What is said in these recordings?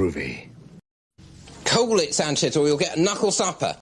groovy. Call it, Sanchez, or you'll get a knuckle supper.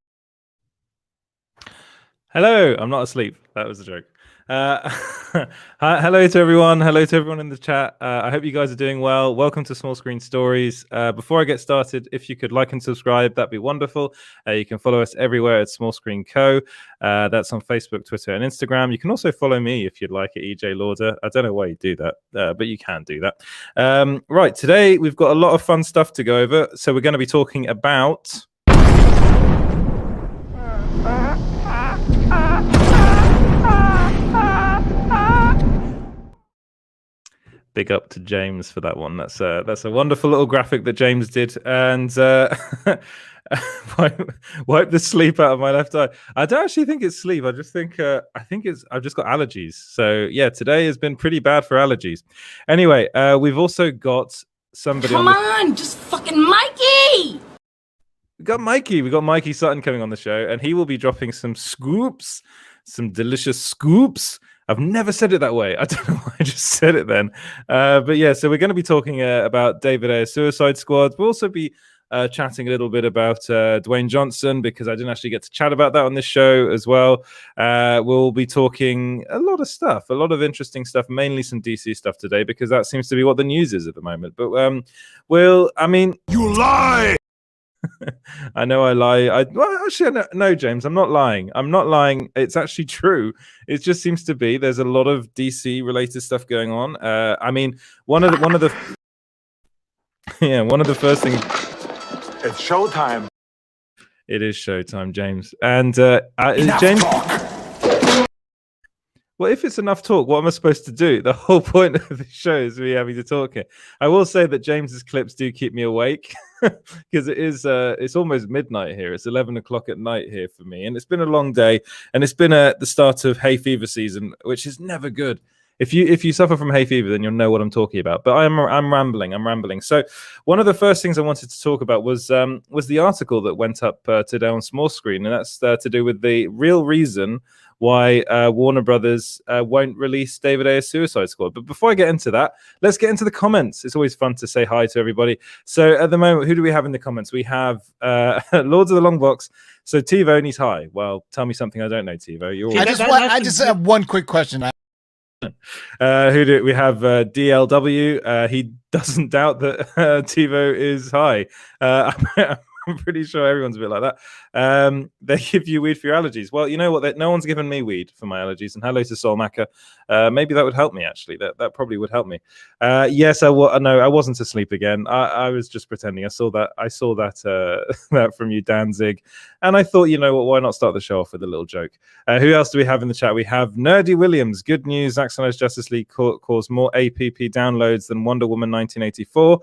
Hello, I'm not asleep. That was a joke. Hello to everyone. Hello to everyone in the chat. I hope you guys are doing well. Welcome to Small Screen Stories. Before I get started, if you could like and subscribe, that'd be wonderful. You can follow us everywhere at Small Screen Co. That's on Facebook, Twitter, and Instagram. You can also follow me if you'd like at EJ Lauder. I don't know why you do that, but you can do that. Right, today we've got a lot of fun stuff to go over. So we're going to be talking about... Big up to James for that one. That's a wonderful little graphic that James did, and wipe the sleep out of my left eye. I don't actually think it's sleep. I just think I've just got allergies. So yeah, today has been pretty bad for allergies. Anyway, we've also got somebody. Come on, just fucking Mikey. We got Mikey Sutton coming on the show, and he will be dropping some scoops, some delicious scoops. I've never said it that way. I don't know why I just said it then. But yeah, so we're going to be talking about Ayer Suicide Squad. We'll also be chatting a little bit about Dwayne Johnson, because I didn't actually get to chat about that on this show as well. We'll be talking a lot of stuff, a lot of interesting stuff, mainly some DC stuff today, because that seems to be what the news is at the moment. But you lie! I know I lie. No, James, I'm not lying. It's actually true. It just seems to be there's a lot of DC related stuff going on. One of the first things. It's showtime. It is showtime, James. And James. Talk. Well, if it's enough talk, what am I supposed to do? The whole point of the show is me having to talk here. I will say that James's clips do keep me awake, because it's almost midnight here. It's 11 o'clock at night here for me, and it's been a long day, and it's been the start of hay fever season, which is never good. If you suffer from hay fever, then you'll know what I'm talking about. But I'm rambling. So one of the first things I wanted to talk about was the article that went up today on Small Screen, and that's to do with the real reason why Warner Brothers won't release Ayer Suicide Squad. But before I get into that, let's get into the comments. It's always fun to say hi to everybody. So at the moment, who do we have in the comments? We have Lords of the Long Box. So TiVo needs hi. Well, tell me something I don't know, TiVo. I just have one quick question. Who do we have? DLW. He doesn't doubt that TiVo is high. I'm pretty sure everyone's a bit like that. They give you weed for your allergies. Well, you know what? No one's given me weed for my allergies. And hello to Soul Macca. Maybe that would help me, actually. That probably would help me. Yes, no, I wasn't asleep again. I was just pretending. I saw that that from you, Danzig. And I thought, you know what? Why not start the show off with a little joke? Who else do we have in the chat? We have Nerdy Williams. Good news. Zack Snyder's Justice League caused more APP downloads than Wonder Woman 1984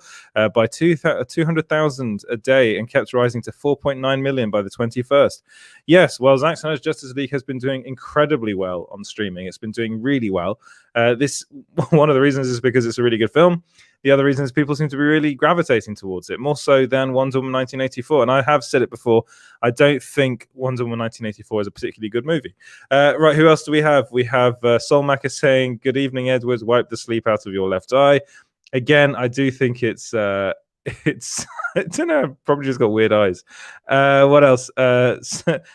by 200,000 a day, and kept rising to 4.9 million by the 21st. Yes, well, Zack Snyder's Justice League has been doing incredibly well on streaming. It's been doing really well. This one of the reasons is because it's a really good film. The other reason is people seem to be really gravitating towards it, more so than Wonder Woman 1984. And I have said it before, I don't think Wonder Woman 1984 is a particularly good movie. Right, who else do we have? We have Soul Macca saying, good evening, Edwards, wipe the sleep out of your left eye. Again, I do think it's I don't know, I've probably just got weird eyes. What else?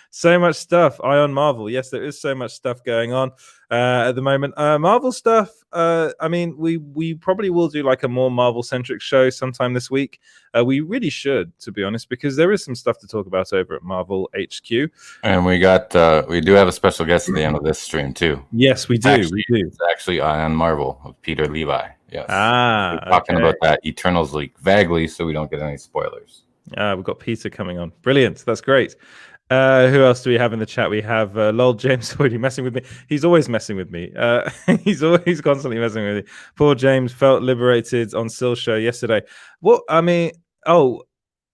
So much stuff. Ion Marvel. Yes, there is so much stuff going on at the moment. Marvel stuff. We probably will do like a more Marvel centric show sometime this week. We really should, to be honest, because there is some stuff to talk about over at Marvel HQ. And we do have a special guest at the end of this stream too. Yes, we do. It's actually Ion Marvel of Peter Levi. Yes. We're talking about that Eternals leak vaguely, so we don't get any spoilers. We've got Peter coming on. Brilliant. That's great. Who else do we have in the chat? We have Lol James already messing with me. He's always messing with me. He's constantly messing with me. Poor James felt liberated on Syl show yesterday.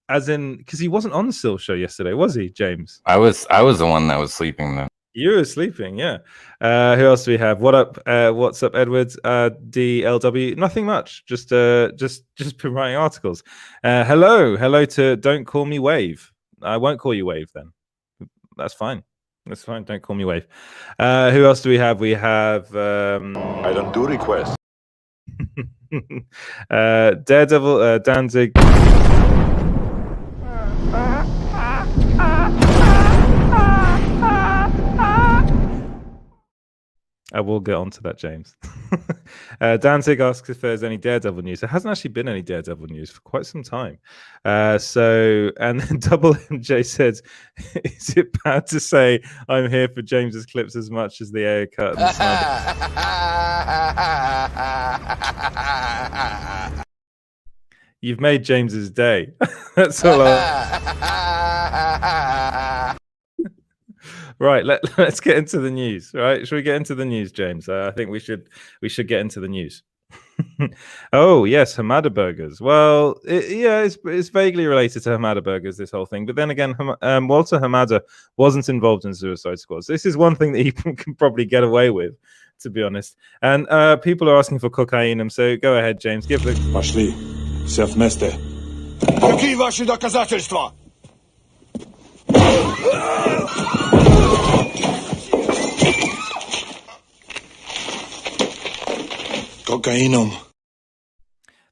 As in, because he wasn't on the Syl show yesterday, was he, James? I was the one that was sleeping then. You were sleeping, yeah. Who else do we have? What's up, Edwards? DLW. Nothing much. Just been writing articles. Hello to Don't Call Me Wave. I won't call you Wave then. That's fine. Don't call me Wave. Who else do we have? We have. I don't do requests. Daredevil, Danzig. I will get onto that, James. Danzig asks if there's any Daredevil news. There hasn't actually been any Daredevil news for quite some time. And then Double MJ says, "Is it bad to say I'm here for James's clips as much as the Ayer Cut?" You've made James's day. That's all. Right, let's get into the news. Right, should we get into the news, James? I think we should get into the news. Oh yes, Hamada burgers. Well, it's vaguely related to Hamada burgers, this whole thing. But then again, Walter Hamada wasn't involved in Suicide Squad. So this is one thing that he can probably get away with, to be honest. And people are asking for cocaine. So go ahead, James. Give the. Пошли. Все вместе. Какие ваши доказательства? Cocainum.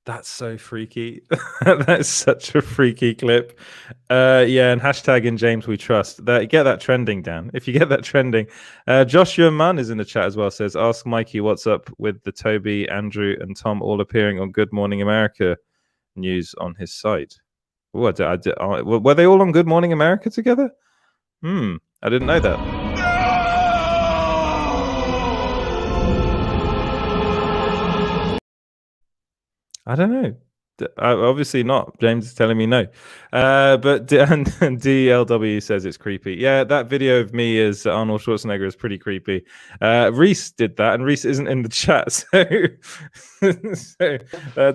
That's so freaky. That's such a freaky clip. Yeah, and hashtag in James we trust. Get that trending, Dan. If you get that trending. Joshua Mann is in the chat as well. Says, ask Mikey what's up with the Toby, Andrew, and Tom all appearing on Good Morning America news on his site. Were they all on Good Morning America together? I didn't know that. I don't know. Obviously not. James is telling me no. But DLW says it's creepy. Yeah, that video of me as Arnold Schwarzenegger is pretty creepy. Reese did that, and Reese isn't in the chat.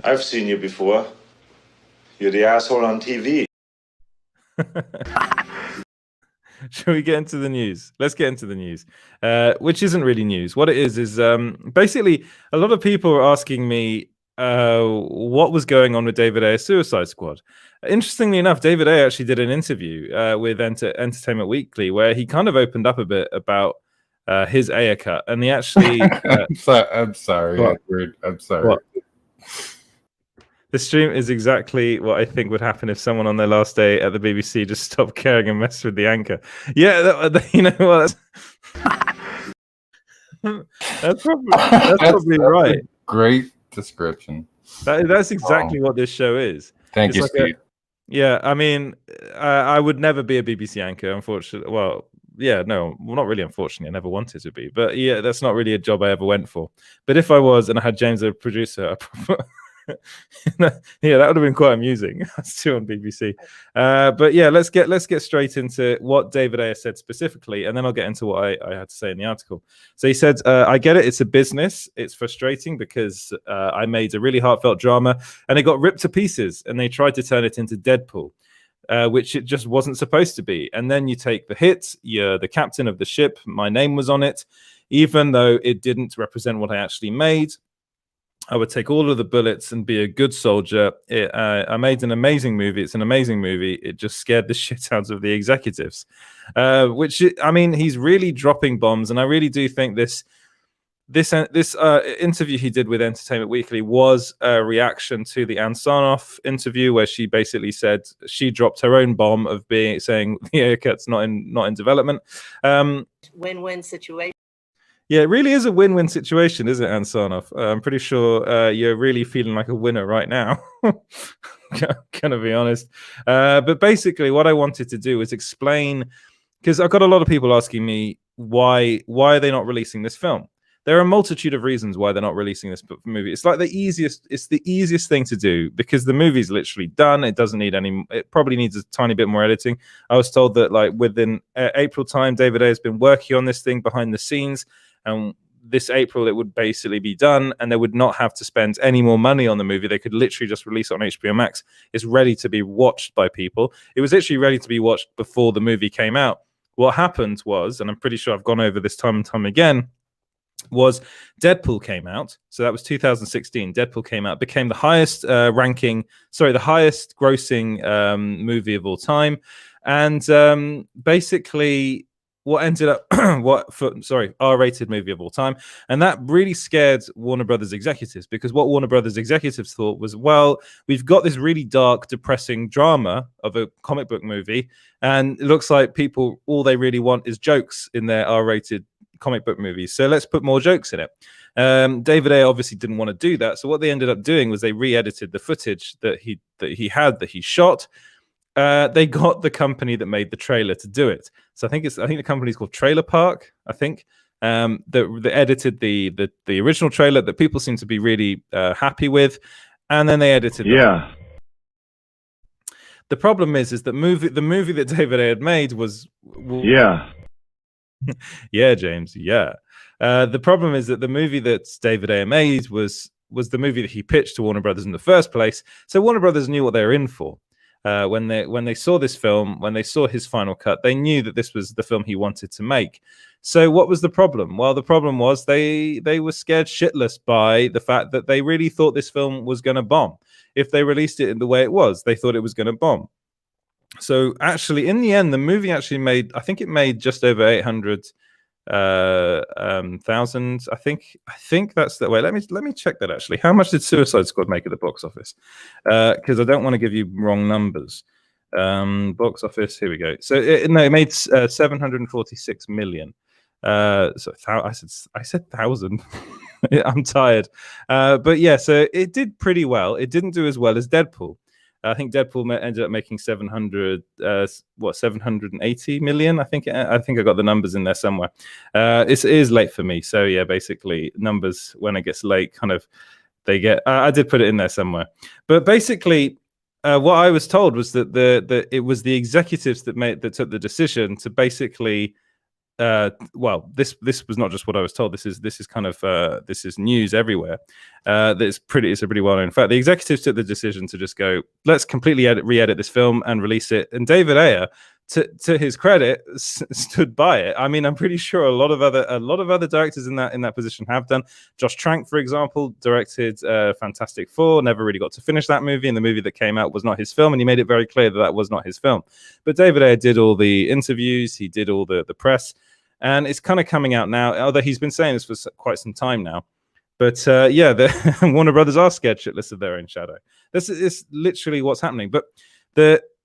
I've seen you before. You're the asshole on TV. Shall we get into the news? Let's get into the news, which isn't really news. What it is basically a lot of people are asking me what was going on with David Ayer's Suicide Squad. Interestingly enough, David Ayer actually did an interview with Entertainment Weekly where he kind of opened up a bit about his Ayer Cut, and he actually I'm sorry. What? I'm sorry. What? The stream is exactly what I think would happen if someone on their last day at the BBC just stopped caring and messed with the anchor. Yeah, you know what? That's probably right. Great description. That's exactly what this show is. Thank you, Steve. Yeah, I mean, I would never be a BBC anchor, unfortunately. Well, yeah, no, well, not really. Unfortunately, I never wanted to be. But yeah, that's not really a job I ever went for. But if I was, and I had James as a producer, yeah, that would have been quite amusing. That's too on BBC. But yeah, let's get straight into what David Ayer said specifically, and then I'll get into what I had to say in the article. So he said, I get it, it's a business, it's frustrating because I made a really heartfelt drama and it got ripped to pieces and they tried to turn it into Deadpool, which it just wasn't supposed to be. And then you take the hit, you're the captain of the ship, my name was on it, even though it didn't represent what I actually made. I would take all of the bullets and be a good soldier. I made an amazing movie. It's an amazing movie. It just scared the shit out of the executives, which, I mean, he's really dropping bombs. And I really do think this interview he did with Entertainment Weekly was a reaction to the Ann Sarnoff interview, where she basically said she dropped her own bomb of saying the Ayer Cut's not in development. Win-win situation. Yeah, it really is a win-win situation, isn't it, Ann Sarnoff? I'm pretty sure you're really feeling like a winner right now. Gonna be honest. But basically, what I wanted to do is explain, because I've got a lot of people asking me why are they not releasing this film? There are a multitude of reasons why they're not releasing this movie. It's like the easiest thing to do because the movie's literally done. It doesn't need it probably needs a tiny bit more editing. I was told that like within April time, David Ayer has been working on this thing behind the scenes. And this April, it would basically be done, and they would not have to spend any more money on the movie. They could literally just release it on HBO Max. It's ready to be watched by people. It was literally ready to be watched before the movie came out. What happened was, and I'm pretty sure I've gone over this time and time again, was Deadpool came out. So that was 2016. Deadpool came out, became the highest grossing movie of all time. And basically, ended up R-rated movie of all time, and that really scared Warner Brothers executives, because what Warner Brothers executives thought was, well, we've got this really dark, depressing drama of a comic book movie, and it looks like people, all they really want is jokes in their R-rated comic book movies, so let's put more jokes in it. David Ayer obviously didn't want to do that, so what they ended up doing was they re-edited the footage that he shot. They got the company that made the trailer to do it. So I think the company's called Trailer Park. I think that edited the original trailer that people seem to be really happy with, and then they edited. Yeah. The problem is that the movie that David Ayer had made was Yeah. Yeah, James. Yeah. The problem is that the movie that David Ayer made was the movie that he pitched to Warner Brothers in the first place. So Warner Brothers knew what they were in for. When they saw this film, when they saw his final cut, they knew that this was the film he wanted to make. So what was the problem? Well, the problem was they were scared shitless by the fact that they really thought this film was going to bomb. If they released it in the way it was, they thought it was going to bomb. So actually, in the end, the movie actually made, I think it made just over 800,000. I think that's the way. Let me check that actually. How much did Suicide Squad make at the box office? Because I don't want to give you wrong numbers. Box office. Here we go. So it made 746 million. So I said thousand. I'm tired. But yeah, so it did pretty well. It didn't do as well as Deadpool. I think Deadpool ended up making 780 million. I think I got the numbers in there somewhere. It is late for me, so yeah, basically numbers when it gets late, kind of they get. I did put it in there somewhere, but basically, what I was told was that it was the executives that took the decision to basically. Well, this was not just what I was told. This is kind of this is news everywhere. It's a pretty well known fact. The executives took the decision to just go, let's completely re-edit this film and release it. And David Ayer, to his credit, stood by it. I mean, I'm pretty sure a lot of other directors in that position have done. Josh Trank, for example, directed Fantastic Four, never really got to finish that movie, and the movie that came out was not his film, and he made it very clear that was not his film. But David Ayer did all the interviews, he did all the press, and it's kind of coming out now, although he's been saying this for quite some time now. But yeah, the Warner Brothers are scared shitless of their own shadow. This is literally what's happening. But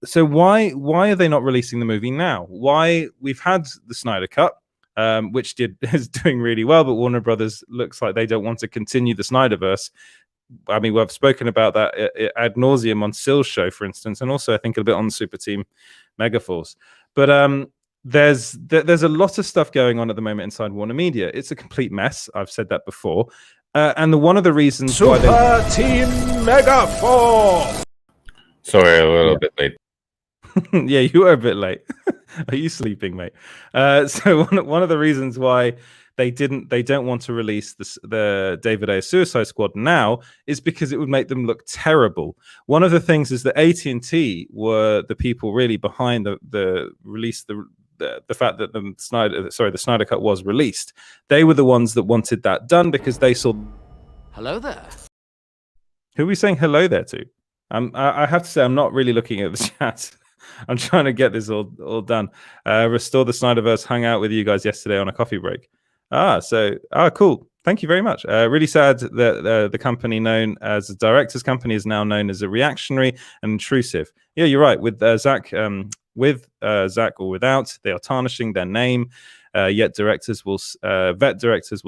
so why are they not releasing the movie now? Why? We've had the Snyder Cut, which is doing really well, but Warner Brothers looks like they don't want to continue the Snyderverse. I mean, we've spoken about that ad nauseum on Sill's show, for instance, and also I think a bit on Super Team Megaforce. But there's a lot of stuff going on at the moment inside Warner Media. It's a complete mess. I've said that before. And one of the reasons Super Team Megaforce. Sorry, a little bit late. Yeah, you were a bit late. Are you sleeping, mate? So one of the reasons why they don't want to release the David Ayer Suicide Squad now is because it would make them look terrible. One of the things is that AT&T were the people really behind the release, the fact that the Snyder Cut was released. They were the ones that wanted that done because they saw. Hello there. Who are we saying hello there to? I have to say I'm not really looking at the chat. I'm trying to get this all done. Restore the Snyderverse hung out with you guys yesterday on a coffee break. Cool. Thank you very much. Really sad that the company known as a director's company is now known as a reactionary and intrusive. Yeah, you're right. With Zach, Zach or without, they are tarnishing their name. Yet vet directors will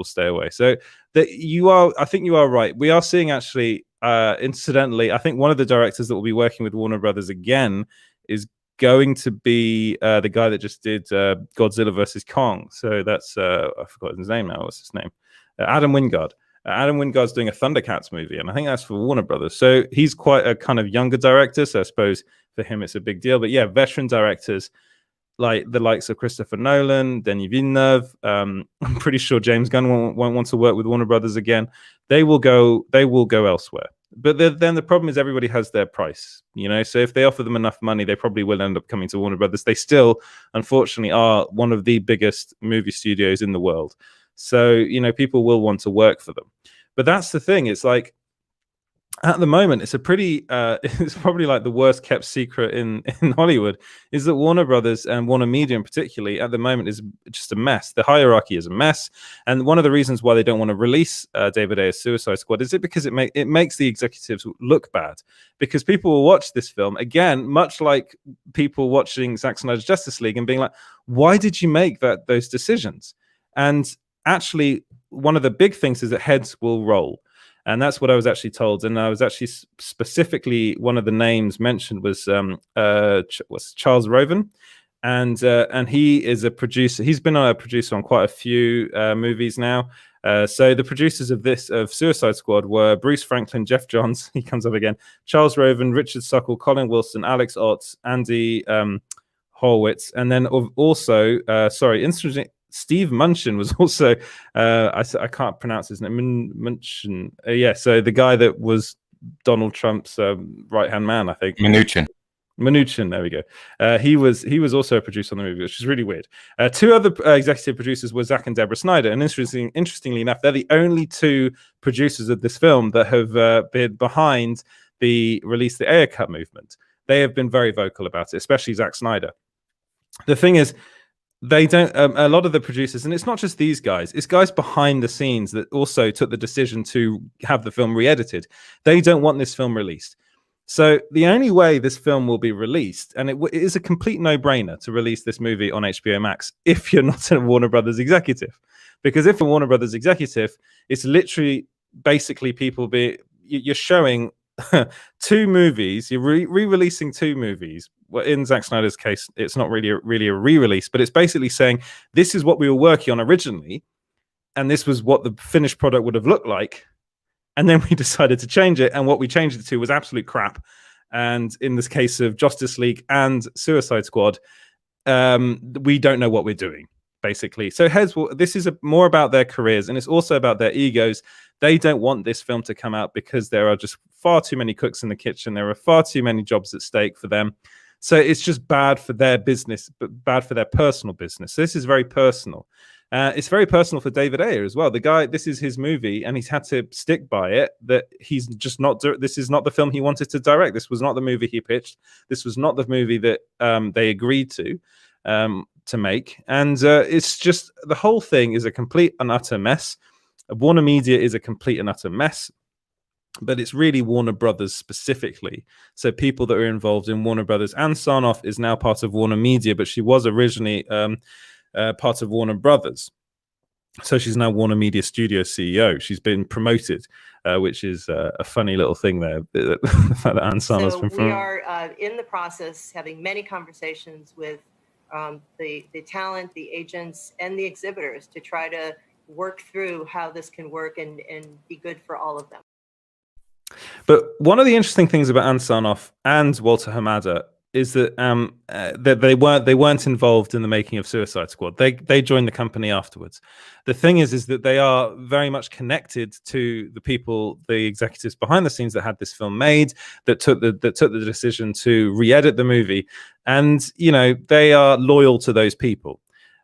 stay away. So I think you are right. We are seeing actually, incidentally, I think one of the directors that will be working with Warner Brothers again is going to be the guy that just did Godzilla versus Kong. So that's I forgot his name now. What's his name? Adam Wingard. Adam Wingard's doing a Thundercats movie, and I think that's for Warner Brothers. So he's quite a kind of younger director. So I suppose for him it's a big deal. But yeah, veteran directors like the likes of Christopher Nolan, Denis Villeneuve. I'm pretty sure James Gunn won't want to work with Warner Brothers again. They will go elsewhere. But then the problem is everybody has their price, So if they offer them enough money, they probably will end up coming to Warner Brothers. They still, unfortunately, are one of the biggest movie studios in the world. So people will want to work for them. But that's the thing. It's like at the moment, it's a pretty it's probably like the worst kept secret in Hollywood, is that Warner Brothers and Warner Media in particularly at the moment is just a mess. The hierarchy is a mess, and one of the reasons why they don't want to release David Ayer's Suicide Squad is because it makes the executives look bad, because people will watch this film again, much like people watching Zack Snyder's Justice League and being like, why did you make those decisions? And actually, one of the big things is that heads will roll. And that's what I was actually told. And I was actually specifically, one of the names mentioned was Charles Roven. And he is a producer. He's been a producer on quite a few movies now. So the producers of Suicide Squad were Bruce Franklin, Jeff Johns, he comes up again, Charles Roven, Richard Suckle, Colin Wilson, Alex Ott, Andy Horwitz, and then also, interesting, Steve Munchin was also, I can't pronounce his name, Munchin. So the guy that was Donald Trump's right-hand man, I think. Mnuchin, there we go. He was also a producer on the movie, which is really weird. Two other executive producers were Zack and Deborah Snyder, and interestingly enough, they're the only two producers of this film that have been behind the release the Ayer Cut movement. They have been very vocal about it, especially Zack Snyder. The thing is, they don't, a lot of the producers, and it's not just these guys, it's guys behind the scenes that also took the decision to have the film re-edited. They don't want this film released. So the only way this film will be released, and it is a complete no-brainer to release this movie on HBO Max if you're not a Warner Brothers executive. Because if you're a Warner Brothers executive, it's literally basically you're showing two movies, you're re-releasing two movies. Well, in Zack Snyder's case, it's not really a re-release, but it's basically saying this is what we were working on originally, and this was what the finished product would have looked like, and then we decided to change it, and what we changed it to was absolute crap. And in this case of Justice League and Suicide Squad, we don't know what we're doing, basically. So this is more about their careers, and it's also about their egos. They don't want this film to come out because there are just far too many cooks in the kitchen. There are far too many jobs at stake for them. So it's just bad for their business, but bad for their personal business. So this is very personal. It's very personal for David Ayer as well. The guy, this is his movie, and he's had to stick by it. That he's just not. This is not the film he wanted to direct. This was not the movie he pitched. This was not the movie that they agreed to make. And it's just, the whole thing is a complete and utter mess. Warner Media is a complete and utter mess. But it's really Warner Brothers specifically. So people that are involved in Warner Brothers, Ann Sarnoff is now part of Warner Media, but she was originally part of Warner Brothers. So she's now Warner Media Studio CEO. She's been promoted, which is a funny little thing there. The fact that Ann Sarnoff's been promoted. We are in the process having many conversations with the talent, the agents, and the exhibitors to try to work through how this can work and be good for all of them. But one of the interesting things about Ann Sarnoff and Walter Hamada is that that they weren't involved in the making of Suicide Squad. They joined the company afterwards. The thing is that they are very much connected to the people, the executives behind the scenes that had this film made, that took the decision to re-edit the movie, and they are loyal to those people.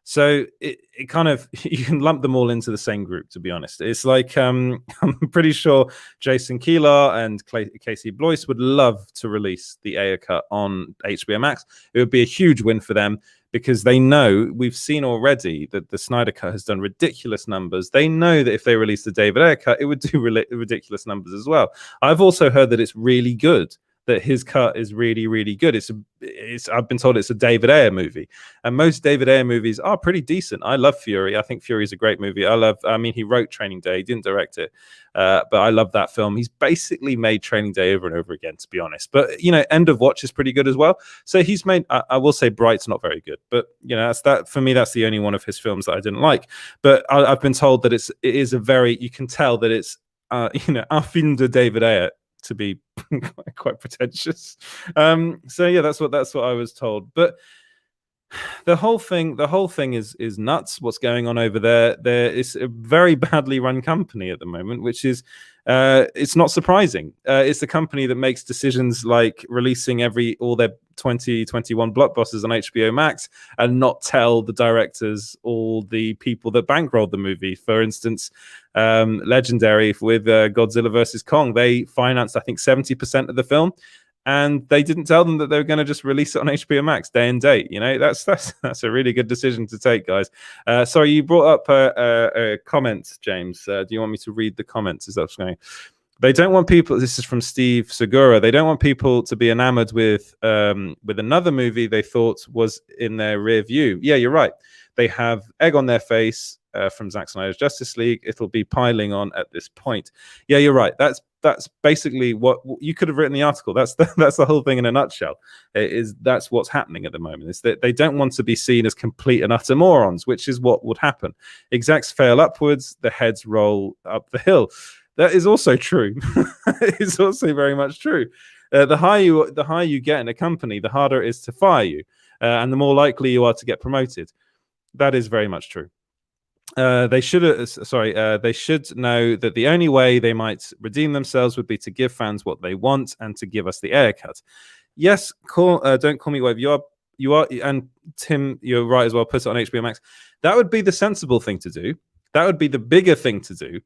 So it kind of, you can lump them all into the same group, to be honest. It's like, I'm pretty sure Jason Kilar and Casey Blois would love to release the Ayer Cut on HBO Max. It would be a huge win for them because they know, we've seen already that the Snyder Cut has done ridiculous numbers. They know that if they release the David Ayer Cut, it would do ridiculous numbers as well. I've also heard that it's really good, that his cut is really, really good. I've been told it's a David Ayer movie, and most David Ayer movies are pretty decent. I love Fury. I think Fury is a great movie. He wrote Training Day. He didn't direct it, but I love that film. He's basically made Training Day over and over again, to be honest. But End of Watch is pretty good as well. So he's made. I will say Bright's not very good, but that's that for me. That's the only one of his films that I didn't like. But I've been told that it is a very. You can tell that it's un film de David Ayer, to be quite pretentious. So yeah, that's what I was told. But The whole thing is nuts. What's going on over there? There is a very badly run company at the moment, which is it's not surprising. It's the company that makes decisions like releasing all their 2021 blockbusters on HBO Max and not tell the directors all the people that bankrolled the movie. For instance, Legendary with Godzilla versus Kong, they financed I think 70% of the film. And they didn't tell them that they were going to just release it on HBO Max day and date. You know, that's a really good decision to take, guys. Sorry, you brought up a comment, James. Do you want me to read the comments? Is that what's going? They don't want people. This is from Steve Segura. They don't want people to be enamored with another movie they thought was in their rear view. Yeah, you're right. They have egg on their face from Zack Snyder's Justice League. It'll be piling on at this point. Yeah, you're right. That's basically what you could have written the article. That's the whole thing in a nutshell. That's what's happening at the moment. Is that they don't want to be seen as complete and utter morons, which is what would happen. Execs fail upwards, the heads roll up the hill. That is also true. It's also very much true. The higher you get in a company, the harder it is to fire you, and the more likely you are to get promoted. That is very much true. They should know that the only way they might redeem themselves would be to give fans what they want and to give us the Ayer cut. Yes, don't call me whatever you are, and Tim, you're right as well. Put it on HBO Max. That would be the sensible thing to do. That would be the bigger thing to do.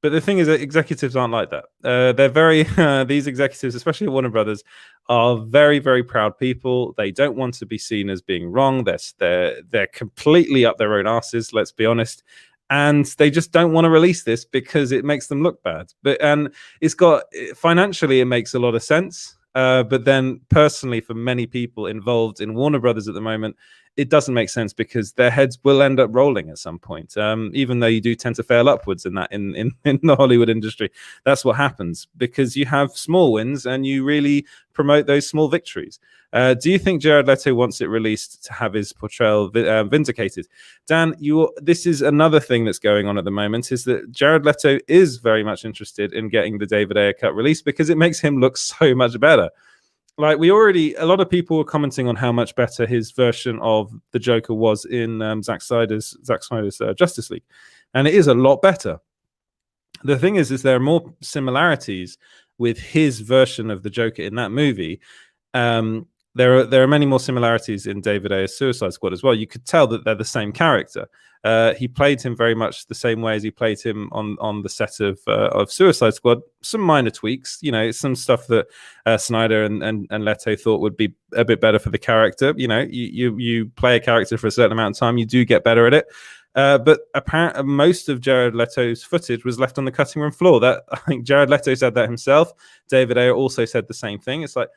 But the thing is that executives aren't like that. They're very these executives, especially Warner Brothers, are very, very proud people. They don't want to be seen as being wrong. They're completely up their own asses. Let's be honest, and they just don't want to release this because it makes them look bad. And it's got financially, it makes a lot of sense. But then personally, for many people involved in Warner Brothers at the moment, it doesn't make sense because their heads will end up rolling at some point. Even though you do tend to fail upwards in the Hollywood industry, that's what happens because you have small wins and you really promote those small victories. Do you think Jared Leto wants it released to have his portrayal vindicated? Dan, this is another thing that's going on at the moment, is that Jared Leto is very much interested in getting the David Ayer cut released because it makes him look so much better. Like a lot of people were commenting on how much better his version of the Joker was in Zack Snyder's Justice League, and it is a lot better. The thing is there are more similarities with his version of the Joker in that movie. There are many more similarities in David Ayer's Suicide Squad as well. You could tell that they're the same character. He played him very much the same way as he played him on the set of Suicide Squad. Some minor tweaks, some stuff that Snyder and Leto thought would be a bit better for the character. You play a character for a certain amount of time, you do get better at it. But apparently, most of Jared Leto's footage was left on the cutting room floor. That I think Jared Leto said that himself. David Ayer also said the same thing. It's like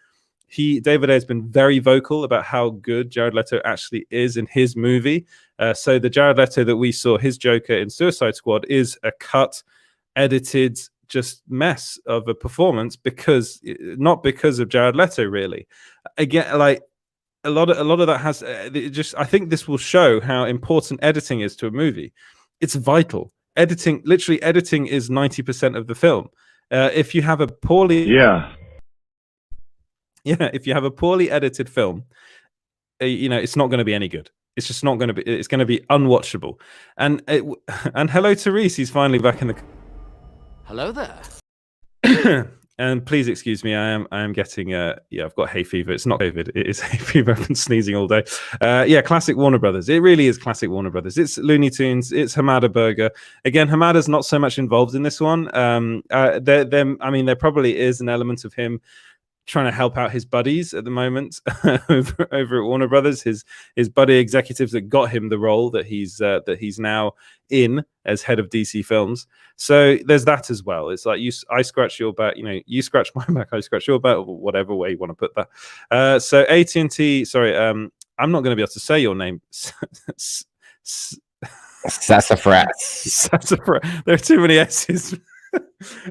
David Ayer has been very vocal about how good Jared Leto actually is in his movie. So the Jared Leto that we saw, his Joker in Suicide Squad, is a cut, edited, just mess of a performance not because of Jared Leto, really. Again, like a lot of that has I think this will show how important editing is to a movie. It's vital. Editing is 90% of the film. If you have a poorly if you have a poorly edited film, it's not going to be any good. It's just not going to be. It's going to be unwatchable. And hello to Reese. He's finally back in the. Hello there. And please excuse me. I am getting I've got hay fever. It's not COVID. It is hay fever. I've been sneezing all day. Classic Warner Brothers. It really is classic Warner Brothers. It's Looney Tunes. It's Hamada Burger. Again, Hamada's not so much involved in this one. There probably is an element of him trying to help out his buddies at the moment over at Warner Brothers, his buddy executives that got him the role that he's now in as head of DC Films. So there's that as well. It's like I scratch your back, you scratch my back, I scratch your back, or whatever way you want to put that. So AT&T, sorry, I'm not going to be able to say your name. Sassafras. There are too many S's.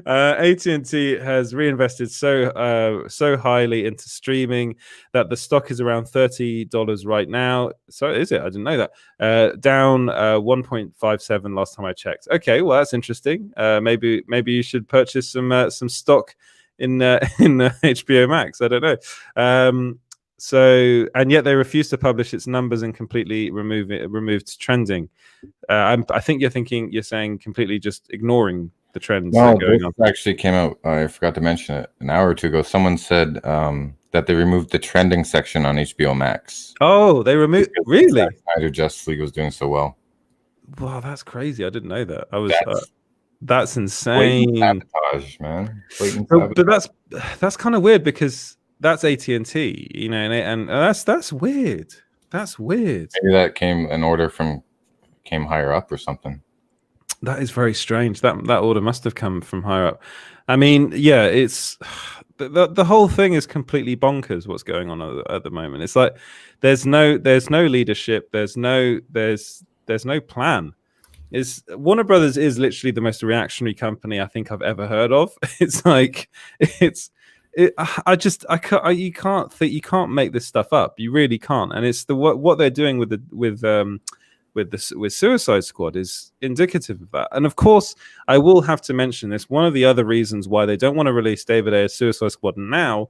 AT&T has reinvested so highly into streaming that the stock is around $30 right now. So is it? I didn't know that. Down 1.57 last time I checked. Okay, well that's interesting. Maybe you should purchase some stock in HBO Max. I don't know. So, and yet they refuse to publish its numbers and completely removed trending. I think you're saying completely just ignoring the trends that No, are going on. this actually came out. I forgot to mention it an hour or two ago. Someone said that they removed the trending section on HBO Max. Oh, they removed really? Snyder Justice League was doing so well. Wow, that's crazy. I didn't know that. That's insane. Sabotage, man. But that's kind of weird because that's AT&T, you know, and that's weird. That's weird. Maybe that came higher up or something. That is very strange. That order must have come from higher up. I mean, yeah, it's the whole thing is completely bonkers. What's going on at the moment? It's like there's no leadership. There's no plan. Warner Brothers is literally the most reactionary company I think I've ever heard of. It's like you can't make this stuff up. You really can't. And it's what they're doing with Suicide Squad is indicative of that. And of course, I will have to mention this. One of the other reasons why they don't want to release David Ayer's Suicide Squad now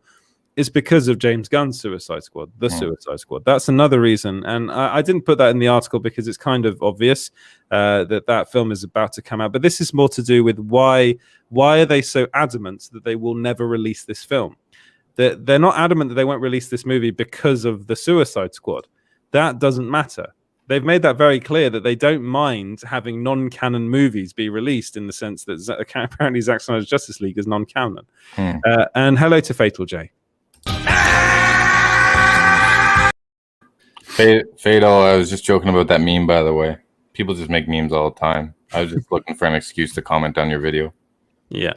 is because of James Gunn's Suicide Squad, Suicide Squad. That's another reason. And I didn't put that in the article because it's kind of obvious that film is about to come out. But this is more to do with why are they so adamant that they will never release this film? They're not adamant that they won't release this movie because of the Suicide Squad. That doesn't matter. They've made that very clear that they don't mind having non-canon movies be released in the sense that apparently Zack Snyder's Justice League is non-canon. And hello to Fatal J. Fatal, I was just joking about that meme, by the way. People just make memes all the time. I was just looking for an excuse to comment on your video. Yeah.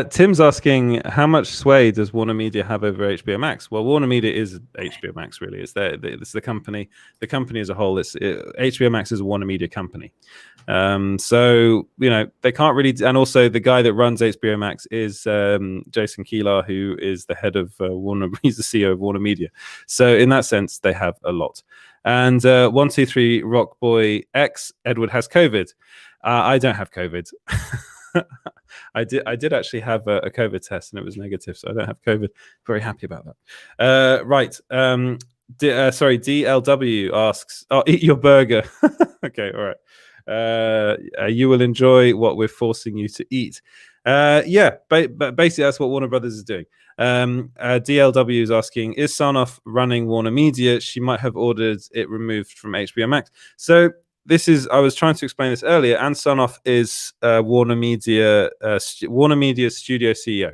Tim's asking, how much sway does Warner Media have over HBO Max? Well, Warner Media is HBO Max, really. It's the company. The company as a whole. HBO Max is a Warner Media company. So, you know, they can't really... And also, the guy that runs HBO Max is Jason Kilar, who is the head of Warner... He's the CEO of Warner Media. So, in that sense, they have a lot. And 123 Rock Boy X, Edward has COVID. I don't have COVID. I did actually have a COVID test and it was negative, so I don't have COVID. Very happy about that. Right. DLW asks, eat your burger. Okay, all right. You will enjoy what we're forcing you to eat. Yeah, but basically that's what Warner Brothers is doing. DLW is asking, is Sarnoff running Warner Media? She might have ordered it removed from HBO Max. So I was trying to explain this earlier. Ann Sarnoff is Warner Media studio CEO,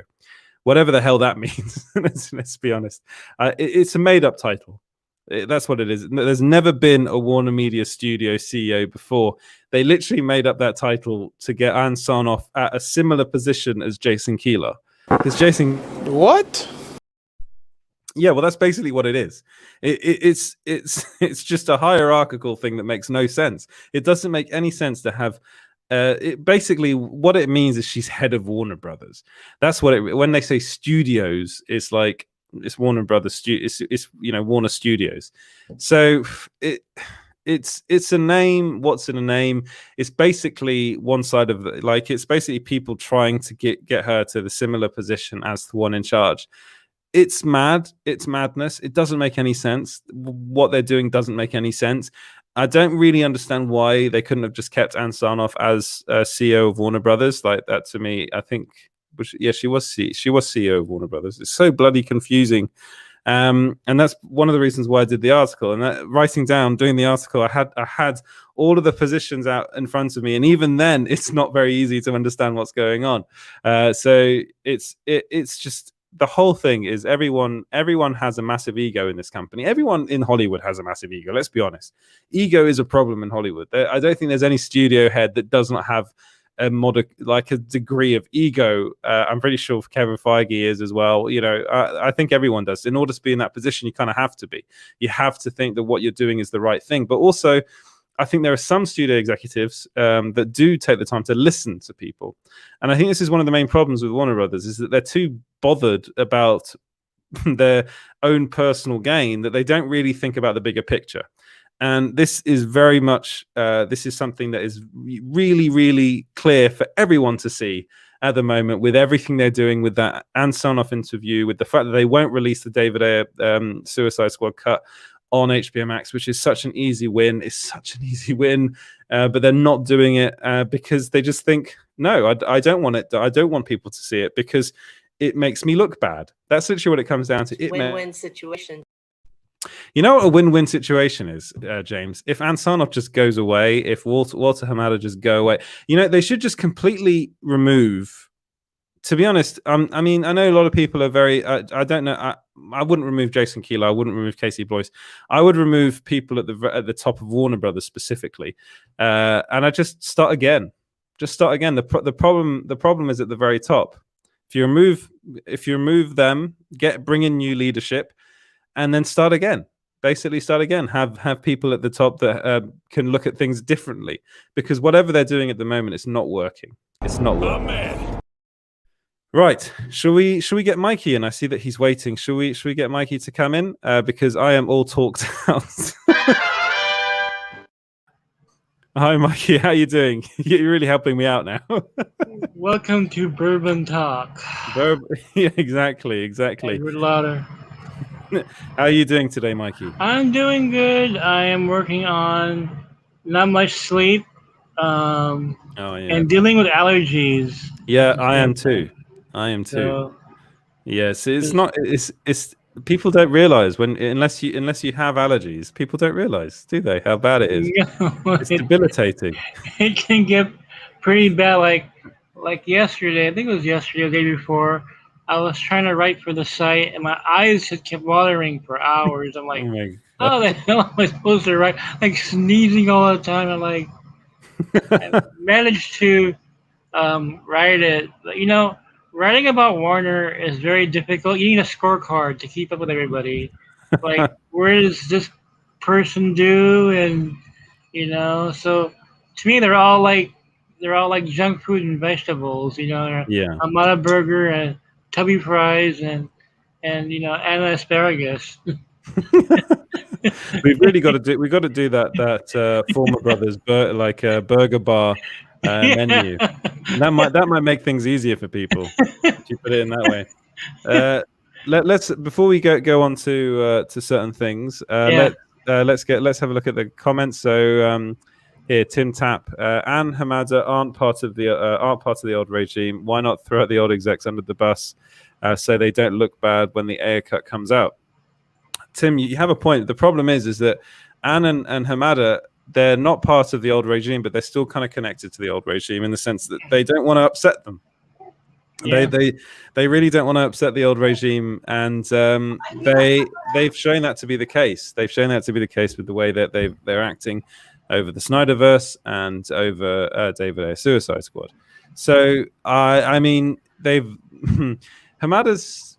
whatever the hell that means. let's be honest. It's a made-up title. That's what it is. There's never been a Warner Media studio CEO before. They literally made up that title to get Ann Sarnoff at a similar position as Jason Kilar. Because Jason, What? yeah, well, that's basically what it is. It's just a hierarchical thing that makes no sense. It doesn't make any sense to have. Basically, what it means is she's head of Warner Brothers. That's what it. When they say studios, it's like it's Warner Brothers. It's Warner Studios. So it's a name. What's in a name? It's basically one side of it's basically people trying to get her to the similar position as the one in charge. It's mad. It's madness. It doesn't make any sense. What they're doing doesn't make any sense. I don't really understand why they couldn't have just kept Ann Sarnoff as CEO of Warner Brothers. Like that, to me, I think, she was CEO of Warner Brothers. It's so bloody confusing. And that's one of the reasons why I did the article. And doing the article, I had all of the positions out in front of me, and even then, it's not very easy to understand what's going on. So it's just. The whole thing is everyone has a massive ego in this company. Everyone in Hollywood has a massive ego. Let's be honest. Ego is a problem in Hollywood. I don't think there's any studio head that does not have a degree of ego. I'm pretty sure Kevin Feige is as well. You know, I think everyone does. In order to be in that position, you kind of have to be. You have to think that what you're doing is the right thing. But also, I think there are some studio executives that do take the time to listen to people. And I think this is one of the main problems with Warner Brothers is that they're too bothered about their own personal gain that they don't really think about the bigger picture. And this is very much, this is something that is really, really clear for everyone to see. at the moment with everything they're doing with that Ansonoff interview, with the fact that they won't release the David Ayer Suicide Squad cut on HBO Max, which is such an easy win. It's such an easy win, but they're not doing it because they just think, no, I don't want it. I don't want people to see it because it makes me look bad. That's literally what it comes down to. Win-win situation. You know what a win-win situation is, James? If Ansonov just goes away, if Walter Hamada just go away, they should just completely remove. To be honest, I mean, I know a lot of people are very. I don't know. I wouldn't remove Jason Keeler. I wouldn't remove Casey Blois. I would remove people at the top of Warner Brothers specifically, and I just start again. Just start again. The problem is at the very top. If you remove them, bring in new leadership, and then start again. Basically, start again. Have people at the top that can look at things differently, because whatever they're doing at the moment, it's not working. It's not working. Oh, man. Right. Shall we get Mikey in? I see that he's waiting. Shall we get Mikey to come in? Because I am all talked out. Hi, Mikey. How you doing? You're really helping me out now. Welcome to Bourbon Talk. Yeah, exactly. Edward Lauder. How are you doing today, Mikey? I'm doing good. I am working on not much sleep, and dealing with allergies. Yeah, I am too. So, yes, it's not. It's people don't realize unless you have allergies, people don't realize, do they, how bad it is? It's debilitating. It can get pretty bad. Like yesterday, I think it was yesterday or the day before, I was trying to write for the site and my eyes just kept watering for hours. I'm like, how the hell am I supposed to write? Like sneezing all the time. I'm like, I managed to write it. Writing about Warner is very difficult. You need a scorecard to keep up with everybody. Like, where does this person do? And so to me, they're all like junk food and vegetables. Amata burger and tubby fries and asparagus. We've really got to do. We've got to do that Former Brothers burger bar menu. That might make things easier for people if you put it in that way. Let's before we go on to certain things. Let's have a look at the comments. So here, Tim Tapp and Hamada aren't part of the old regime. Why not throw out the old execs under the bus so they don't look bad when the Ayer Cut comes out? Tim, you have a point. The problem is that Anne and Hamada, they're not part of the old regime, but they're still kind of connected to the old regime in the sense that they don't want to upset them. Yeah. They really don't want to upset the old regime, and they've shown that to be the case. They've shown that to be the case with the way that they're acting over the Snyderverse and over David Ayer Suicide Squad. So I mean, Hamada's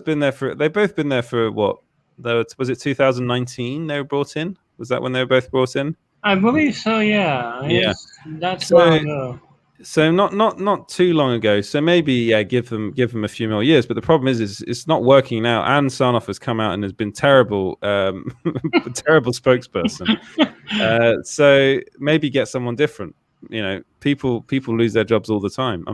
been there for. They've both been there for what? Was it 2019 they were brought in? Was that when they were both brought in? I believe so. Yeah. Yeah. That's long ago. So not too long ago. So maybe give them a few more years. But the problem is it's not working now. Ann Sarnoff has come out and has been terrible, terrible spokesperson. So maybe get someone different. People lose their jobs all the time. I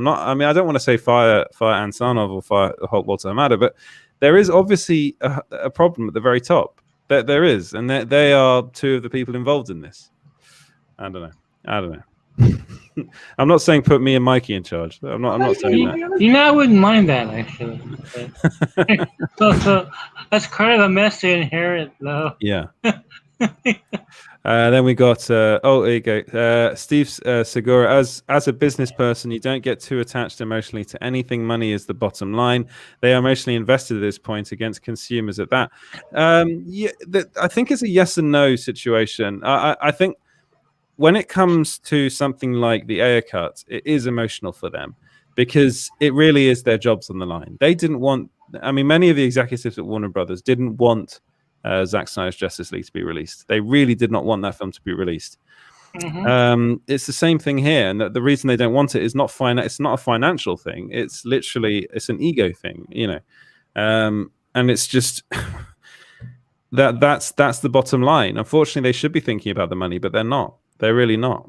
don't want to say fire Ann Sarnoff or fire Walter Hamada, but there is obviously a problem at the very top. There is, and they are two of the people involved in this. I don't know. I'm not saying put me and Mikey in charge. I'm not saying that. I wouldn't mind that actually. so that's kind of a mess to inherit, though. Yeah. Then we got there you go. Steve Segura. As a business person, you don't get too attached emotionally to anything. Money is the bottom line. They are emotionally invested at this point against consumers at that. I think it's a yes and no situation. I think when it comes to something like the Ayer Cut, it is emotional for them because it really is their jobs on the line. They didn't want. I mean, many of the executives at Warner Brothers didn't want Zack Snyder's Justice League to be released. They really did not want that film to be released. Mm-hmm. It's the same thing here, and the reason they don't want it is not it's not a financial thing. It's literally an ego thing, and it's just that's the bottom line. Unfortunately, they should be thinking about the money, but they're not. They're really not.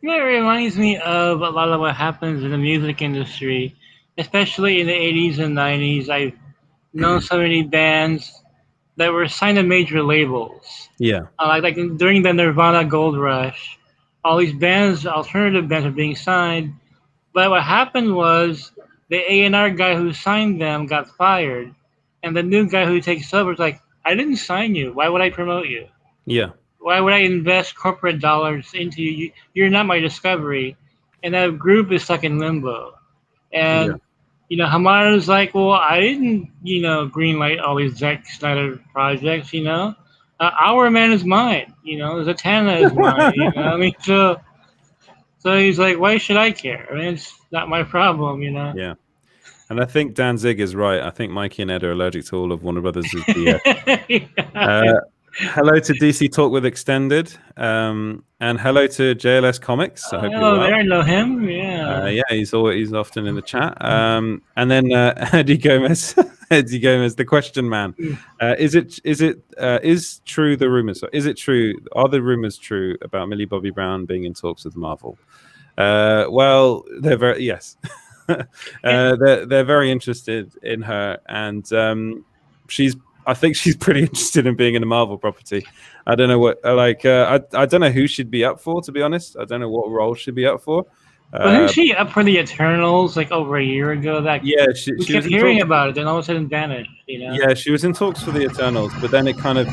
You know, it reminds me of a lot of what happens in the music industry, especially in the 80s and 90s. I've known so many bands that were signed to major labels. Yeah. Like during the Nirvana Gold Rush, all these bands, alternative bands, are being signed. But what happened was the A&R guy who signed them got fired, and the new guy who takes over is like, "I didn't sign you. Why would I promote you? Yeah. Why would I invest corporate dollars into you? You're not my discovery." And that group is stuck in limbo. Yeah. And Hamada's like, "Well, I didn't, greenlight all these Zack Snyder projects. Our Man is mine. Zatanna is mine. I mean, so he's like, why should I care? I mean, it's not my problem. Yeah. And I think Danzig is right. I think Mikey and Ed are allergic to all of Warner Brothers' BS. Hello to DC Talk with Extended, and hello to JLS Comics. I hope you're well. There, I know him. Yeah, yeah, he's often in the chat. And then Eddie Gomez, Eddie Gomez, the question man. Is true the rumors? Is it true? Are the rumors true about Millie Bobby Brown being in talks with Marvel? Well, they're very yes. They're very interested in her, and I think she's pretty interested in being in a Marvel property. I don't know what I don't know who she'd be up for, to be honest. I don't know what role she'd be up for. Wasn't she up for the Eternals like over a year ago? Yeah, we kept hearing about it, then all of a sudden vanished. Yeah, she was in talks for the Eternals, but then it kind of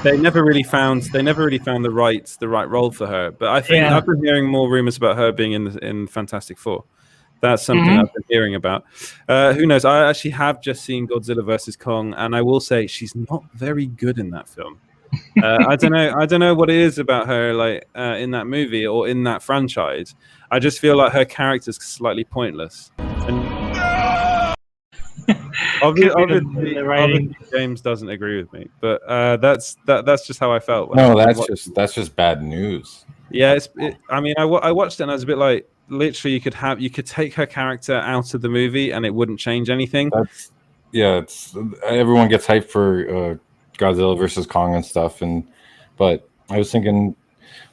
they never really found the right role for her. But I think I've been hearing more rumors about her being in Fantastic Four. That's something I've been hearing about. Who knows? I actually have just seen Godzilla versus Kong, and I will say she's not very good in that film. I don't know what it is about her, in that movie or in that franchise. I just feel like her character's slightly pointless. And obviously, James doesn't agree with me, but that's just how I felt. No, that's just bad news. Yeah, I watched it and I was a bit like, literally, you could take her character out of the movie and it wouldn't change anything. Everyone gets hyped for Godzilla versus Kong and stuff, but I was thinking,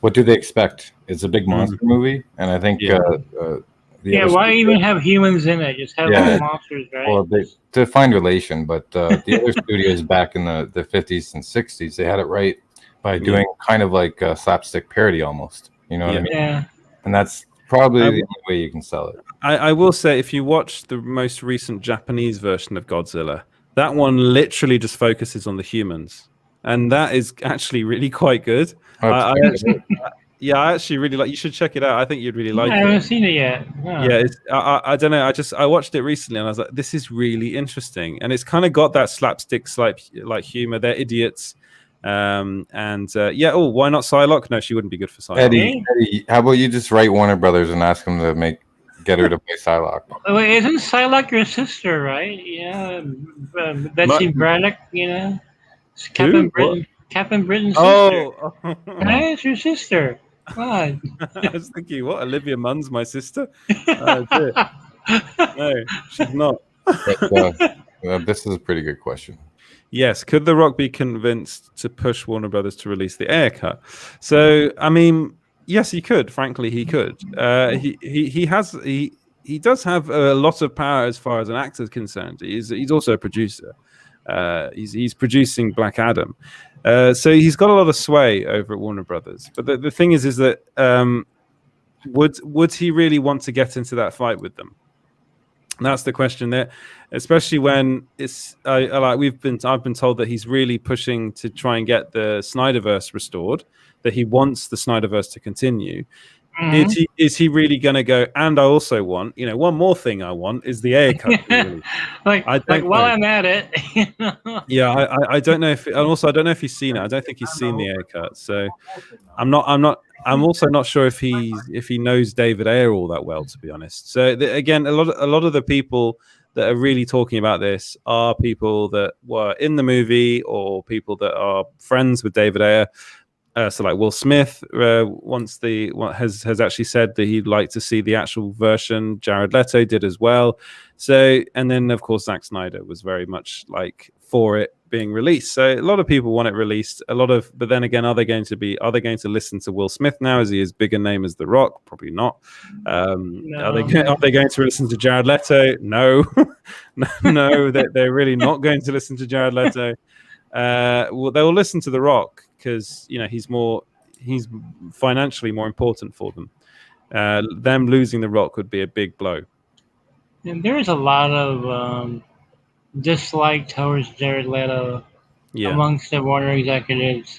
what do they expect? It's a big monster movie, and I think why even have humans in it? Just have monsters, right? Well, to find relation, but the other studios back in the 50s and 60s, they had it right by doing kind of like a slapstick parody almost. You know what I mean? Yeah. And that's probably the only way you can sell it. I will say, if you watch the most recent Japanese version of Godzilla, that one literally just focuses on the humans, and that is actually really quite good. I actually really like. You should check it out. I think you'd really like it. I haven't seen it yet. No. Yeah, I don't know. I watched it recently, and I was like, this is really interesting, and it's kind of got that slapstick like humor. They're idiots. Why not Psylocke? No, she wouldn't be good for Psylocke. Eddie, how about you just write Warner Brothers and ask them to get her to play Psylocke? Wait, isn't Psylocke your sister, right? Yeah, Betsy Braddock. Captain Britain's sister. Oh, hey, it's your sister. God. I was thinking, what? Olivia Munn's my sister? No, she's not. But, this is a pretty good question. Yes, could The Rock be convinced to push Warner Brothers to release the Ayer Cut? So, I mean, yes, he could. Frankly, he could. He does have a lot of power as far as an actor is concerned. He's also a producer. He's producing Black Adam, so he's got a lot of sway over at Warner Brothers. But the thing is that would he really want to get into that fight with them? That's the question there, especially when I've been told that he's really pushing to try and get the Snyderverse restored, that he wants the Snyderverse to continue. Mm-hmm. Is he really going to go? And I also want, one more thing I want is the Ayer Cut. While I'm at it. Yeah, I don't know if, and also I don't know if he's seen it. I don't think he's seen the Ayer Cut. So I'm also not sure if he knows David Ayer all that well, to be honest. So again, a lot of the people that are really talking about this are people that were in the movie or people that are friends with David Ayer. So like Will Smith has actually said that he'd like to see the actual version. Jared Leto did as well. So, and then of course Zack Snyder was very much like for it being released. So a lot of people want it released. But then again, are they going to listen to Will Smith now? Is he as big a name as The Rock? Probably not. No. Are they going to listen to Jared Leto? No, no, they're really not going to listen to Jared Leto. Well, they will listen to The Rock because he's financially more important for them. Them losing The Rock would be a big blow. And there's a lot of dislike towards Jared Leto amongst the Warner executives.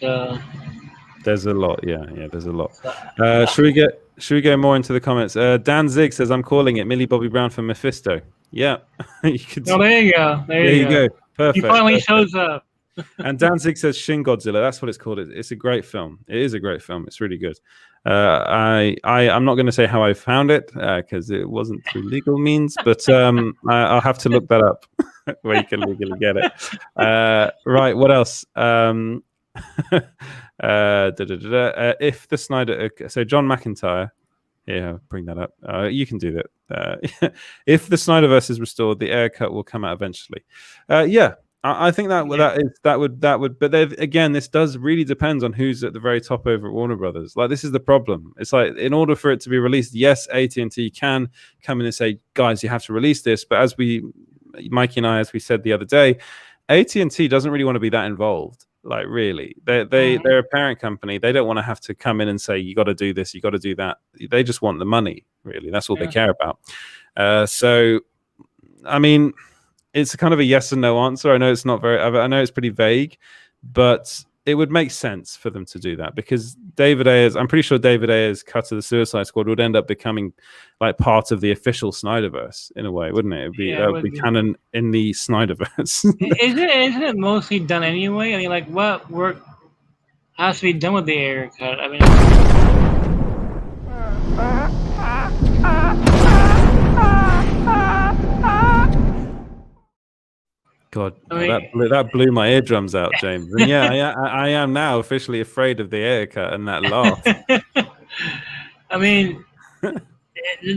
There's a lot, there's a lot. Should we go more into the comments? Dan Zig says, "I'm calling it Millie Bobby Brown for Mephisto." Yeah, you could. Oh, there you go. There you go. Perfect. He finally shows up. And Danzig says Shin Godzilla. That's what it's called. It's a great film. It is a great film. It's really good. I'm not going to say how I found it because it wasn't through legal means, but I'll have to look that up where you can legally get it. Right. What else? If the Snyder, so John McIntyre. Yeah, bring that up. You can do that. If the Snyderverse is restored, the Ayer Cut will come out eventually. Yeah. I think that would. But again, this does really depend on who's at the very top over at Warner Brothers. Like, this is the problem. It's like, in order for it to be released, yes, AT&T can come in and say, guys, you have to release this. But Mikey and I, as we said the other day, AT&T doesn't really want to be that involved. Like, really, they're a parent company. They don't want to have to come in and say, you got to do this, you got to do that. They just want the money. Really, that's all they care about. So, I mean, it's kind of a yes and no answer. I know it's not very. I know it's pretty vague, but it would make sense for them to do that because I'm pretty sure David Ayer's cut of the Suicide Squad would end up becoming like part of the official Snyderverse in a way, wouldn't it? That would be canon in the Snyderverse. Isn't it mostly done anyway? I mean, like, what work has to be done with the Ayer Cut? I mean. God, that blew my eardrums out, James. And yeah, I am now officially afraid of the Ayer Cut and that laugh. I mean,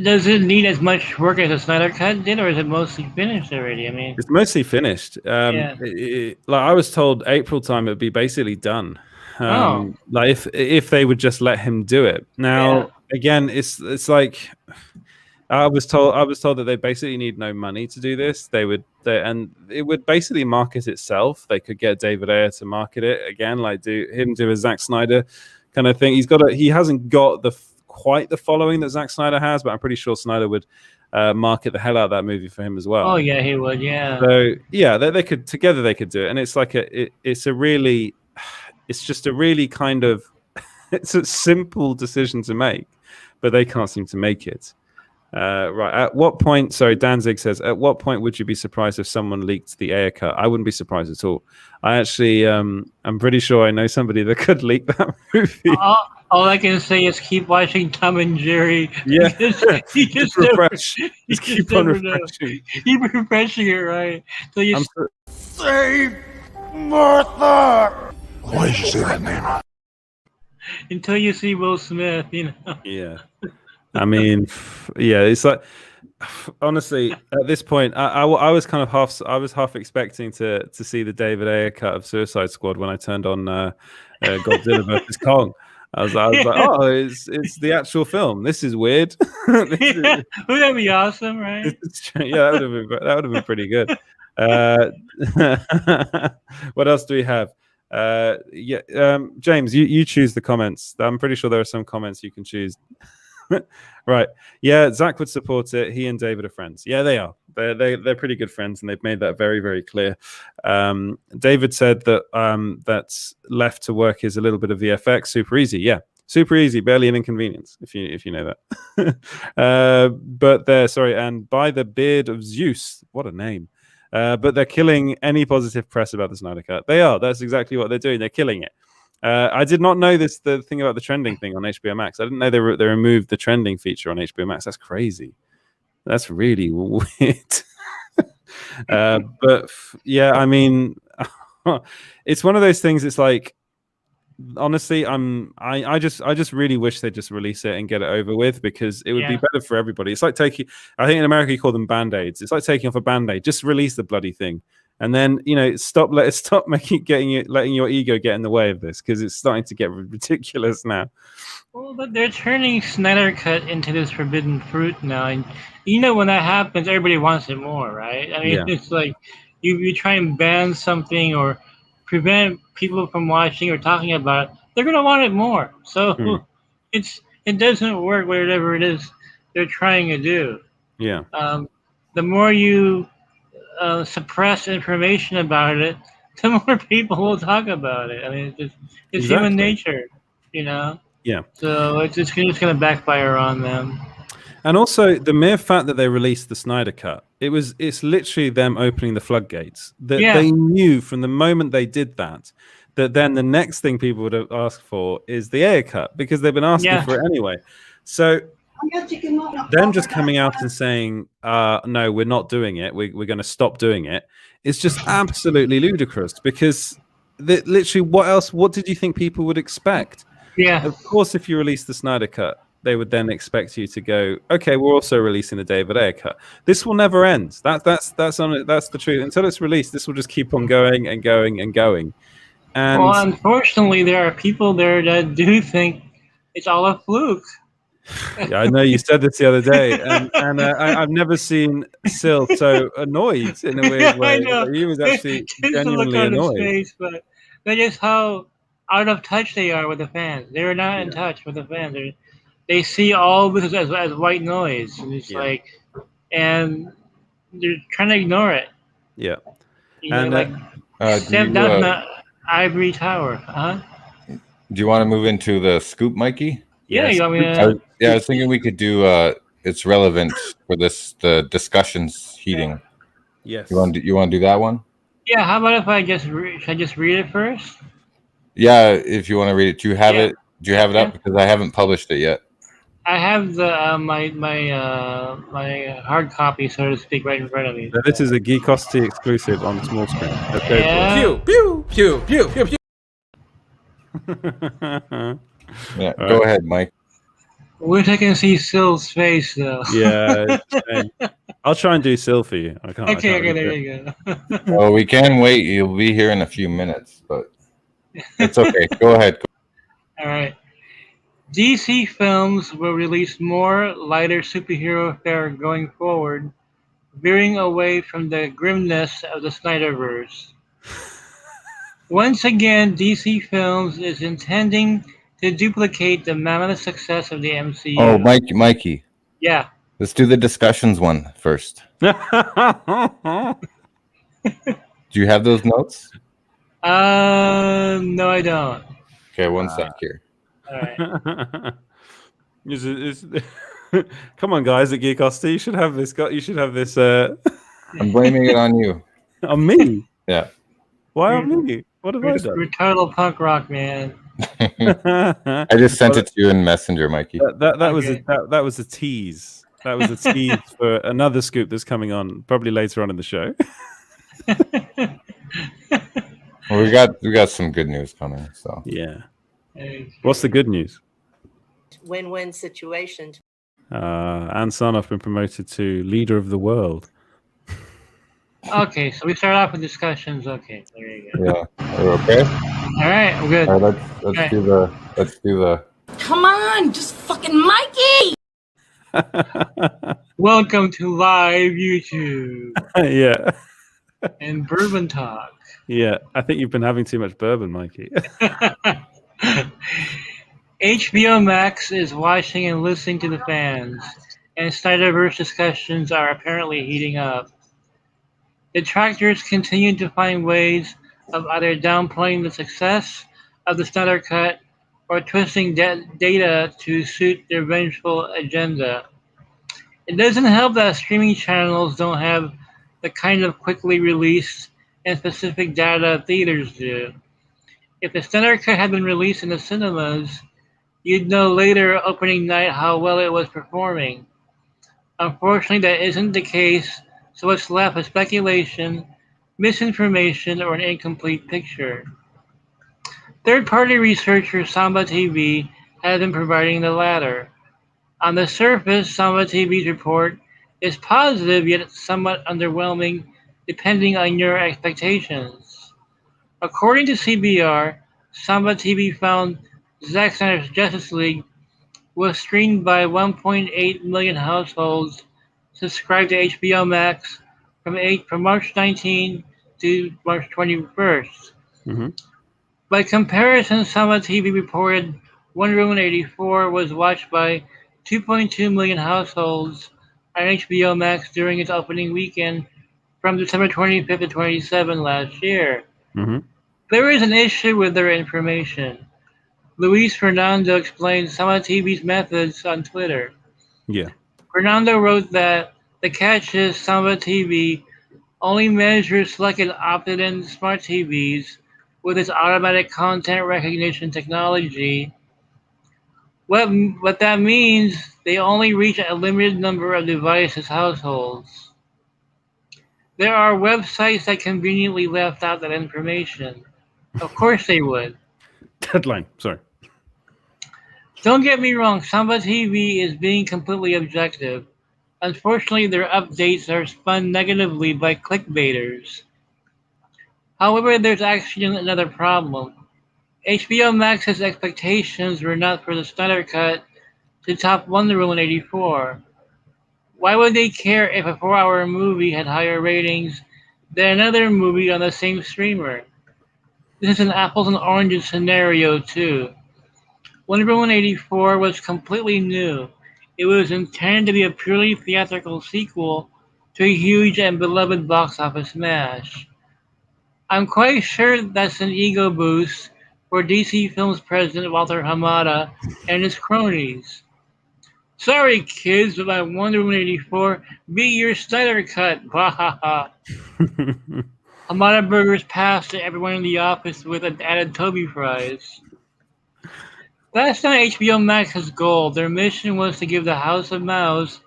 does it need as much work as a Snyder Cut did, or is it mostly finished already? I mean, it's mostly finished. Like, I was told April time it would be basically done. Like, if they would just let him do it. Now, again, it's like. I was told that they basically need no money to do this. And it would basically market itself. They could get David Ayer to market it again, like do a Zack Snyder kind of thing. He hasn't got quite the following that Zack Snyder has, but I'm pretty sure Snyder would market the hell out of that movie for him as well. Oh yeah, he would. Yeah. So yeah, they could do it, and it's like it's just a really kind of it's a simple decision to make, but they can't seem to make it. Right. At what point? Sorry, Danzig says. At what point would you be surprised if someone leaked the Ayer Cut? I wouldn't be surprised at all. I actually, I'm pretty sure I know somebody that could leak that movie. All I can say is keep watching Tom and Jerry. Yeah, just refresh. Just keep on refreshing. Keep refreshing it, right? So you Save Martha. Why did you say that name? Until you see Will Smith, you know. Yeah. I mean, yeah, it's like, honestly, at this point, I was kind of half expecting to see the David Ayer cut of Suicide Squad when I turned on Godzilla vs Kong. I was like, oh, it's the actual film. This is weird. Wouldn't that be awesome, right? Yeah, that would have been pretty good. What else do we have? James, you choose the comments. I'm pretty sure there are some comments you can choose. Right. Yeah, Zach would support it. He and David are friends. Yeah, they are. They're pretty good friends, and they've made that very, very clear. David said that that's left to work is a little bit of VFX. Super easy. Yeah. Super easy, barely an inconvenience, if you know that. But they're sorry, and by the beard of Zeus, what a name. But they're killing any positive press about the Snyder Cut. They are. That's exactly what they're doing. They're killing it. I did not know the thing about the trending thing on HBO Max. I didn't know they removed the trending feature on HBO Max. That's crazy. That's really weird. But yeah, I mean, it's one of those things. It's like, honestly, I just really wish they'd just release it and get it over with, because it would be better for everybody. It's like I think in America you call them band-aids. It's like taking off a band-aid. Just release the bloody thing And then stop letting your ego get in the way of this, because it's starting to get ridiculous now. Well, but they're turning Snyder Cut into this forbidden fruit now, and when that happens, everybody wants it more, right? I mean, It's like you try and ban something or prevent people from watching or talking about it, they're gonna want it more. So it doesn't work, whatever it is they're trying to do. Yeah. The more you suppress information about it, the more people will talk about it. I mean, it's human nature, Yeah. So it's just going to backfire on them. And also the mere fact that they released the Snyder Cut, it's literally them opening the floodgates. They knew from the moment they did that then the next thing people would have asked for is the Ayer Cut, because they've been asking for it anyway. So them just coming out and saying, no, we're not doing it, we're going to stop doing it, it's just absolutely ludicrous, because literally what did you think people would expect? Yeah. Of course, if you release the Snyder Cut, they would then expect you to go, okay, we're also releasing the David Ayer Cut. This will never end. That's the truth. Until it's released, this will just keep on going and going and going. And well, unfortunately, there are people there that do think it's all a fluke. Yeah, I know you said this the other day, and I've never seen Sil so annoyed in a weird way. I know. He was actually genuinely annoyed. Face, but that is how out of touch they are with the fans. They're not in touch with the fans. They see all this as white noise, and it's and they're trying to ignore it. Yeah. Step down the ivory tower. Do you want to move into the scoop, Mikey? Yeah, Yes. you want me to... I was thinking we could do. It's relevant for the discussions heating. Yes. You want to do that one? Yeah. How about if I should I just read it first? Yeah, if you want to read it. Do you have it? Do you have it up? Because I haven't published it yet. I have the my hard copy, so to speak, right in front of me. So this is a Geekosity exclusive on the small screen. Okay. Yeah. Pew, pew, pew, pew, pew. Yeah, go ahead, Mike. Wish I can see Sil's face, though. Yeah, I'll try and do Sil for you. I can't. Okay, there you go. Well, we can wait. You'll be here in a few minutes, but it's okay. Go ahead. All right. DC films will release more lighter superhero fare going forward, veering away from the grimness of the Snyderverse. Once again, DC Films is intending to duplicate the mammoth success of the MCU. Oh, Mikey. Yeah. Let's do the discussions one first. Do you have those notes? No, I don't. Okay, one sec here. All right. Come on, guys at Geekosity, you should have this. You should have this. I'm blaming it on you. On me? Yeah. Why on me? What have I done? We're total punk rock, man. I just sent it to you in Messenger, Mikey. That was a tease. That was a tease for another scoop that's coming on probably later on in the show. Well, we got some good news coming. So yeah. What's the good news? Win-win situation. Ann Sarnoff been promoted to leader of the world. Okay, so we start off with discussions. Okay, there you go. Yeah, are we okay? All right, I'm good. All right, let's do the. Come on, just fucking Mikey! Welcome to live YouTube. Yeah. And Bourbon Talk. Yeah, I think you've been having too much bourbon, Mikey. HBO Max is watching and listening to the fans, and Snyderverse discussions are apparently heating up. Detractors continue to find ways of either downplaying the success of the Snyder Cut or twisting data to suit their vengeful agenda. It doesn't help that streaming channels don't have the kind of quickly released and specific data theaters do. If the Snyder Cut had been released in the cinemas, you'd know later opening night how well it was performing. Unfortunately, that isn't the case, so what's left is speculation, misinformation, or an incomplete picture. Third-party researcher Samba TV has been providing the latter. On the surface, Samba TV's report is positive yet somewhat underwhelming depending on your expectations. According to CBR, Samba TV found Zack Snyder's Justice League was streamed by 1.8 million households subscribed to HBO Max from March 19 to March 21st. Mm-hmm. By comparison, Samba TV reported Wonder Woman 84 was watched by 2.2 million households on HBO Max during its opening weekend from December 25th to 27 last year. Mm-hmm. There is an issue with their information. Luis Fernando explained Samba TV's methods on Twitter. Yeah. Fernando wrote that the catch is Samba TV only measures selected opted-in smart TVs with its automatic content recognition technology. What that means, they only reach a limited number of devices households. There are websites that conveniently left out that information. Of course they would. Deadline, sorry. Don't get me wrong, Samba TV is being completely objective. Unfortunately, their updates are spun negatively by clickbaiters. However, there's actually another problem. HBO Max's expectations were not for the Snyder Cut to top Wonder Woman 84. Why would they care if a 4-hour movie had higher ratings than another movie on the same streamer? This is an apples and oranges scenario, too. Wonder Woman 84 was completely new. It was intended to be a purely theatrical sequel to a huge and beloved box office smash. I'm quite sure that's an ego boost for DC Films president Walter Hamada and his cronies. Sorry, kids, but my Wonder Woman 84 beat your Snyder Cut. Hamada burgers passed to everyone in the office with added Toby fries. That's not HBO Max's goal. Their mission was to give the House of Mouse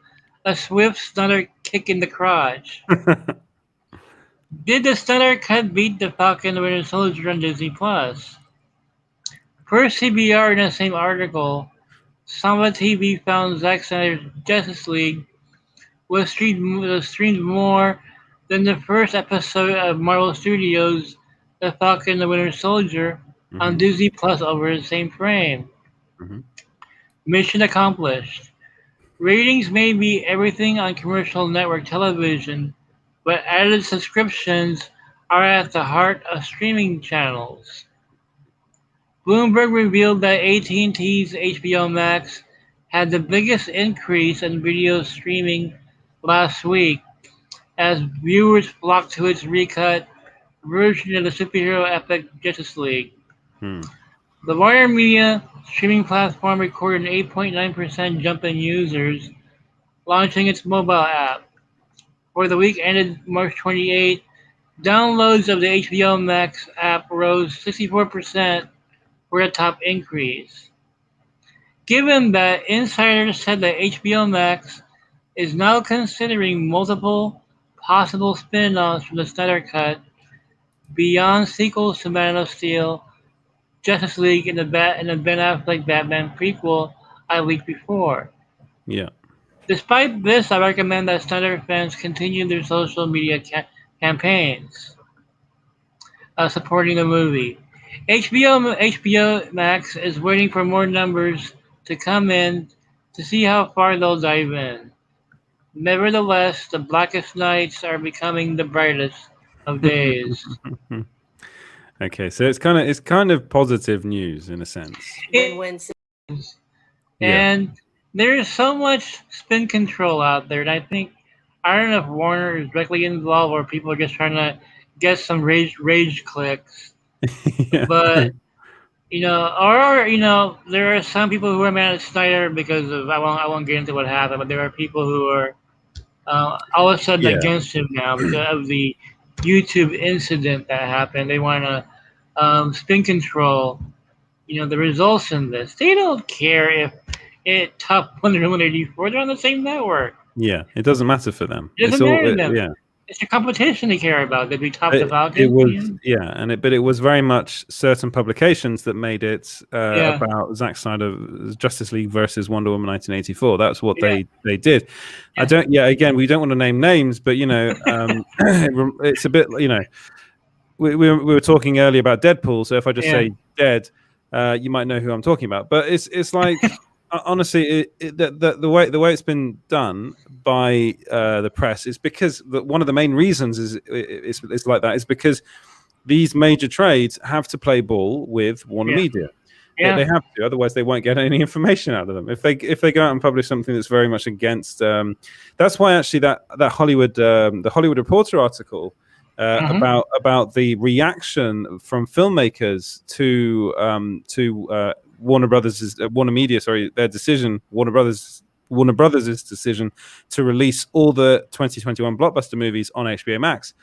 a swift Snyder kick in the crotch. Did the Snyder Cut beat the Falcon and the Winter Soldier on Disney+? Per CBR in the same article, Samba TV found Zack Snyder's Justice League was streamed more than the first episode of Marvel Studios' The Falcon and the Winter Soldier on Disney Plus over the same frame. Mm-hmm. Mission accomplished. Ratings may be everything on commercial network television, but added subscriptions are at the heart of streaming channels. Bloomberg revealed that AT&T's HBO Max had the biggest increase in video streaming last week as viewers flocked to its recut version of the superhero epic Justice League. The Warner Media streaming platform recorded an 8.9% jump in users launching its mobile app. For the week ended March 28, downloads of the HBO Max app rose 64% for a top increase. Given that insiders said that HBO Max is now considering multiple possible spin-offs from the Snyder Cut beyond sequels to Man of Steel, Justice League, and the Ben Affleck Batman prequel I leaked before. Yeah. Despite this, I recommend that Snyder fans continue their social media campaigns supporting the movie. HBO Max is waiting for more numbers to come in to see how far they'll dive in. Nevertheless, the blackest nights are becoming the brightest of days. Okay, so it's kind of positive news in a sense. And there is so much spin control out there, and I don't know if Warner is directly involved or people are just trying to get some rage clicks. Yeah. But there are some people who are mad at Snyder because of I won't get into what happened, but there are people who are all of a sudden against him now because of the YouTube incident that happened. They want to spin control, the results in this. They don't care if it topped Wonder Woman 84. They're on the same network. Yeah, it doesn't matter for them. It doesn't matter to them. Yeah. It's a competition they care about. Did we top the Falcon? It was, but it was very much certain publications that made it about Zack Snyder Justice League versus Wonder Woman 1984. That's what they did. Yeah. Again, we don't want to name names, but it's a bit, we were talking earlier about Deadpool. So if I just say Dead, you might know who I'm talking about. But it's like. Honestly, the way it's been done by the press is because one of the main reasons is like that is because these major trades have to play ball with Warner Media. Yeah. They have to, otherwise they won't get any information out of them. If they go out and publish something that's very much against, that's why actually that Hollywood the Hollywood Reporter article about the reaction from filmmakers to Warner Media, their decision, Warner Brothers' decision to release all the 2021 blockbuster movies on HBO Max.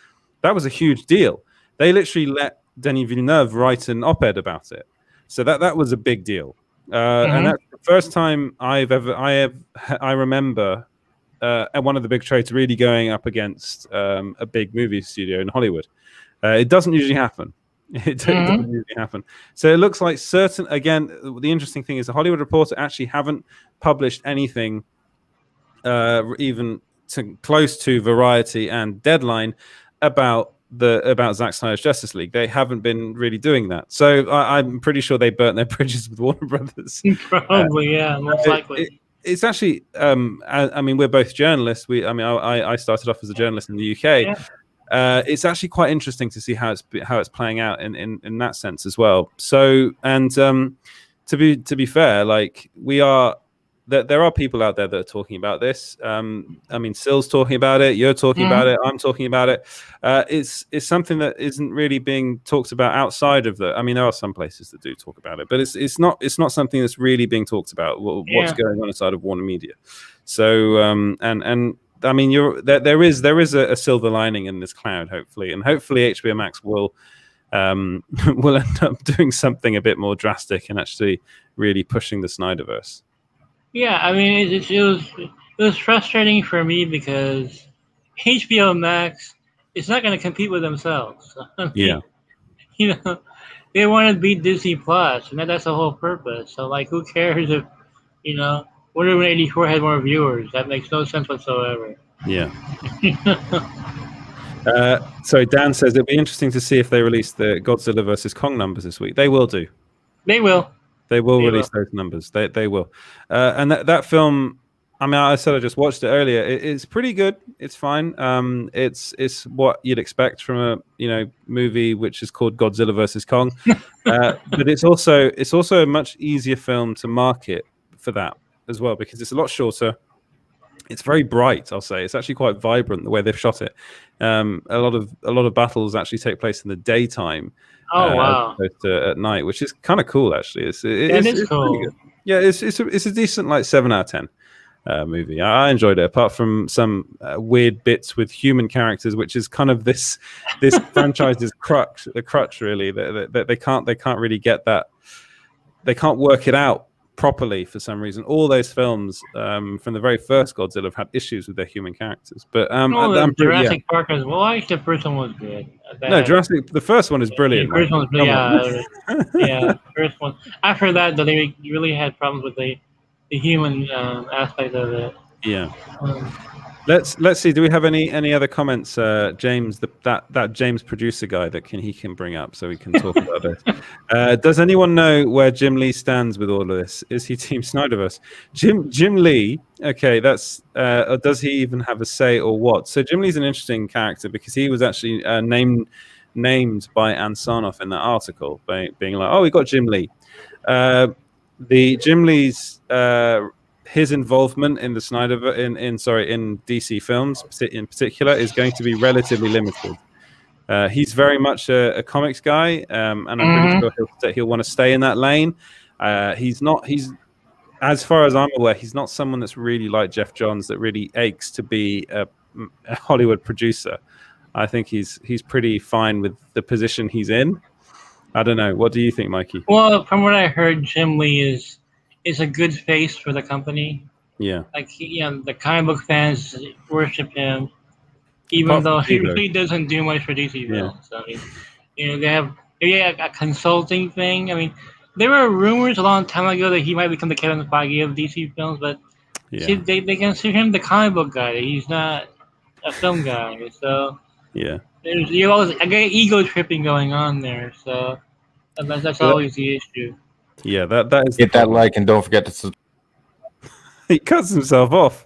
That was a huge deal. They literally let Denis Villeneuve write an op-ed about it. So that was a big deal. And that's the first time I remember one of the big trades really going up against a big movie studio in Hollywood. It doesn't usually happen. It doesn't usually happen. So it looks like again, the interesting thing is the Hollywood Reporter actually haven't published anything even close to Variety and Deadline about Zack Snyder's Justice League. They haven't been really doing that. So I'm pretty sure they burnt their bridges with Warner Brothers. Probably, most likely. It's actually, I mean, we're both journalists. I started off as a journalist in the UK. Yeah. It's actually quite interesting to see how it's playing out in that sense as well. So, and to be fair, like there are people out there that are talking about this. I mean, Sill's talking about it. You're talking about it. I'm talking about it. It's something that isn't really being talked about outside of the. I mean, there are some places that do talk about it, but it's not something that's really being talked about. What's going on inside of Warner Media? So, and I mean, there is a silver lining in this cloud, hopefully, and hopefully HBO Max will end up doing something a bit more drastic and actually really pushing the Snyderverse. Yeah, I mean, it was frustrating for me because HBO Max is not going to compete with themselves. I mean, they want to beat Disney Plus, and that's the whole purpose. So, like, who cares if Wonder Woman 84 had more viewers? That makes no sense whatsoever. Yeah. So Dan says it'd be interesting to see if they release the Godzilla versus Kong numbers this week. They will do. They will. They will release those numbers. They will. And that film, I mean, I said I just watched it earlier. It's pretty good. It's fine. It's what you'd expect from a movie which is called Godzilla versus Kong. But it's also a much easier film to market for that as well because it's a lot shorter. It's very bright, I'll say. It's actually quite vibrant the way they've shot it. A lot of battles actually take place in the daytime. Oh wow! As opposed to at night, which is kind of cool, actually. It's cool. Yeah, it's a decent 7 out of 10 movie. I enjoyed it, apart from some weird bits with human characters, which is kind of this franchise's crutch really. That they can't really get that. They can't work it out properly for some reason. All those films from the very first Godzilla have had issues with their human characters. But Jurassic Park as well. I think the first one was good. No, the first one is brilliant. The first one was the first one. After that, though, they really had problems with the human aspect of it. Yeah. Let's see. Do we have any other comments, James? That James producer guy that he can bring up so we can talk about this. Does anyone know where Jim Lee stands with all of this? Is he Team Snyderverse? Jim Lee. Okay, that's. Or does he even have a say or what? So Jim Lee's an interesting character because he was actually named by Ansonoff in that article, by being like, "Oh, we got Jim Lee." The Jim Lee's. His involvement in the in DC films in particular is going to be relatively limited. He's very much a comics guy, and I'm pretty sure he'll want to stay in that lane. He's as far as I'm aware, he's not someone that's really like Jeff Johns that really aches to be a Hollywood producer. I think he's pretty fine with the position he's in. I don't know. What do you think, Mikey? Well, from what I heard, Jim Lee is a good face for the company. Yeah. Like the comic book fans worship him. even Apart though from he TiVo. really doesn't do much for DC Yeah. films. I mean, they have a consulting thing. I mean, there were rumors a long time ago that he might become the Kevin Feige of DC films, but see, Yeah. they consider him the comic book guy. He's not a film guy. So Yeah. you always I get ego tripping going on there. So that's always the issue. Yeah, that is Hit that like and don't forget to he cuts himself off.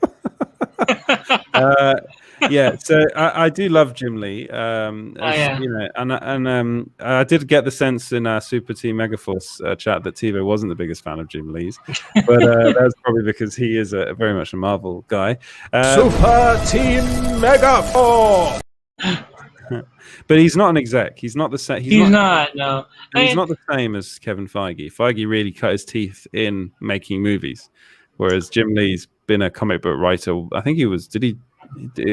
Yeah, so I do love Jim Lee. You know, and I did get the sense in our Super Team Megaforce chat that TiVo wasn't the biggest fan of Jim Lee's, but that's probably because he is very much a Marvel guy. Super Team Megaforce. But he's not an exec. He's not the same. He's not. No, he's not the same as Kevin Feige. Feige really cut his teeth in making movies, whereas Jim Lee's been a comic book writer. I think he was.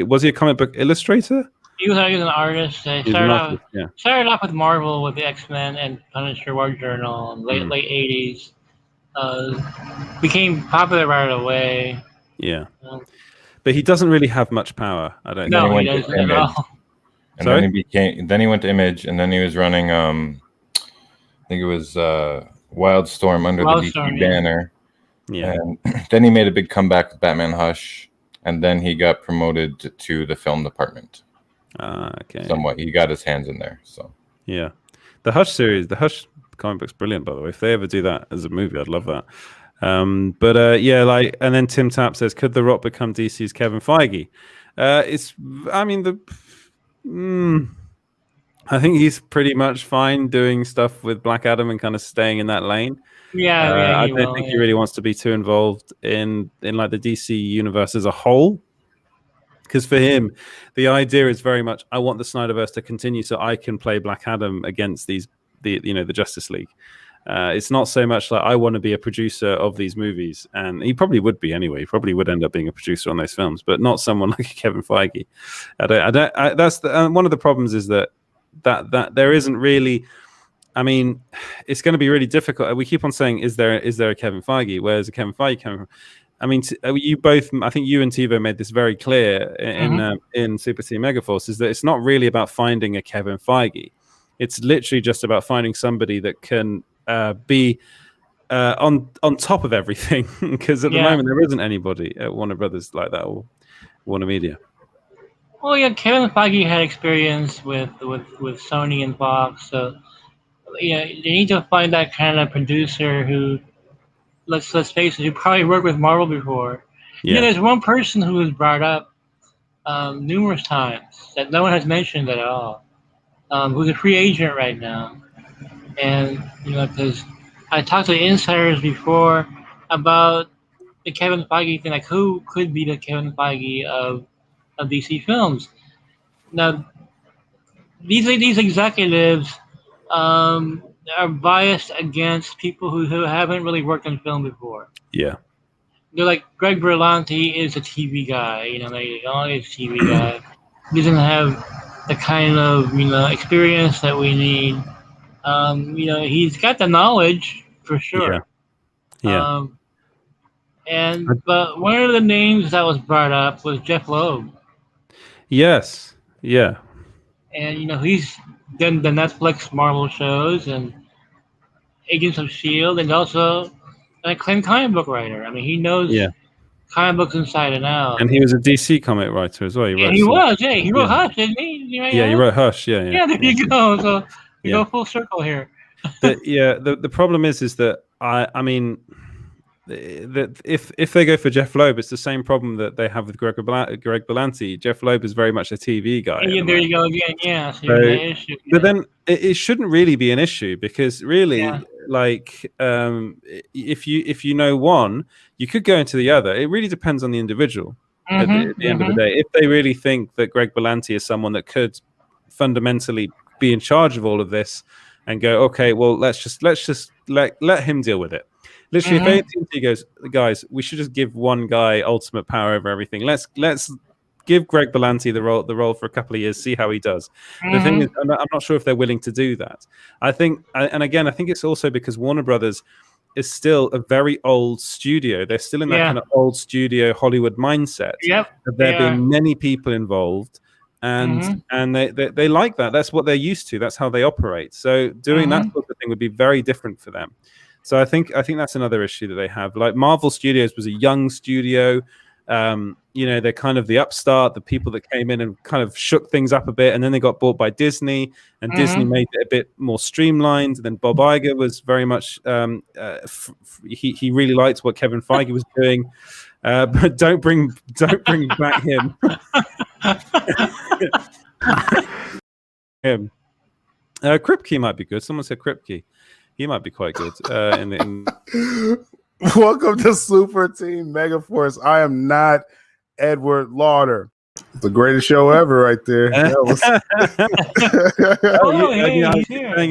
Was he a comic book illustrator? He was an artist. He started off with Marvel with the X-Men and Punisher War Journal in late 80s. Became popular right away. Yeah. But he doesn't really have much power, I don't think. No, he doesn't at all. And then he went to Image, and then he was running I think it was Wildstorm under the DC banner. Yeah. And then he made a big comeback with Batman Hush, and then he got promoted to the film department. Okay. Somewhat. He got his hands in there. So yeah. The Hush series, the Hush comic book's brilliant, by the way. If they ever do that as a movie, I'd love that. Yeah, like, and then Tim Tapp says, could The Rock become DC's Kevin Feige? I think he's pretty much fine doing stuff with Black Adam and kind of staying in that lane. I don't think he really wants to be too involved in like the DC universe as a whole. Because for him, the idea is very much, I want the Snyderverse to continue so I can play Black Adam against the Justice League. It's not so much like I want to be a producer of these movies, and he probably would be anyway. He probably would end up being a producer on those films, but not someone like Kevin Feige. That's one of the problems is that there isn't really. I mean, it's going to be really difficult. We keep on saying, is there a Kevin Feige? Where's a Kevin Feige coming from? I mean, you both, I think you and TiVo made this very clear in Super Team Megaforce, is that it's not really about finding a Kevin Feige. It's literally just about finding somebody that can be on top of everything. Because at the moment, there isn't anybody at Warner Brothers like that, or Warner Media. Well, yeah, Kevin Feige had experience with Sony and Fox, so they need to find that kind of producer who, let's face it, who probably worked with Marvel before. Yeah, there's one person who was brought up numerous times that no one has mentioned at all, who's a free agent right now, and because I talked to the insiders before about the Kevin Feige thing, like who could be the Kevin Feige of DC films. Now, these executives are biased against people who haven't really worked in film before. Yeah. They're like, Greg Berlanti is a TV guy. He's a TV guy. He doesn't have the kind of experience that we need. He's got the knowledge for sure. Yeah. But one of the names that was brought up was Jeff Loeb. Yes. Yeah. And he's done the Netflix Marvel shows and Agents of S.H.I.E.L.D. and also an acclaimed comic book writer. I mean, he knows comic books inside and out. And he was a DC comic writer as well. He wrote Hush, didn't he? He wrote Hush. Yeah. Yeah, there you go. So we go full circle here. The problem is that I mean, that if they go for Jeff Loeb, it's the same problem that they have with Greg Berlanti. Jeff Loeb is very much a TV guy. Yeah, there you go again. Yeah. But then it shouldn't really be an issue because really, if you know one, you could go into the other. It really depends on the individual at the end of the day. If they really think that Greg Berlanti is someone that could fundamentally be in charge of all of this, and go, okay, well, let's just let him deal with it. Literally, if AT&T goes, guys, we should just give one guy ultimate power over everything. Let's give Greg Berlanti the role for a couple of years, see how he does. The thing is, I'm not sure if they're willing to do that. I think it's also because Warner Brothers is still a very old studio. They're still in that kind of old studio Hollywood mindset. Yep. There being many people involved. and they like that. That's what they're used to. That's how they operate. So doing that sort of thing would be very different for them. So I think that's another issue that they have. Like Marvel Studios was a young studio. They're kind of the upstart, the people that came in and kind of shook things up a bit, and then they got bought by Disney, and Disney made it a bit more streamlined. And then Bob Iger was very much he really liked what Kevin Feige was doing, but don't bring back him. him. Kripke might be good. Someone said Kripke. He might be quite good. Welcome to Super Team Megaforce. I am not Edward Lauder. The greatest show ever, right there. Saying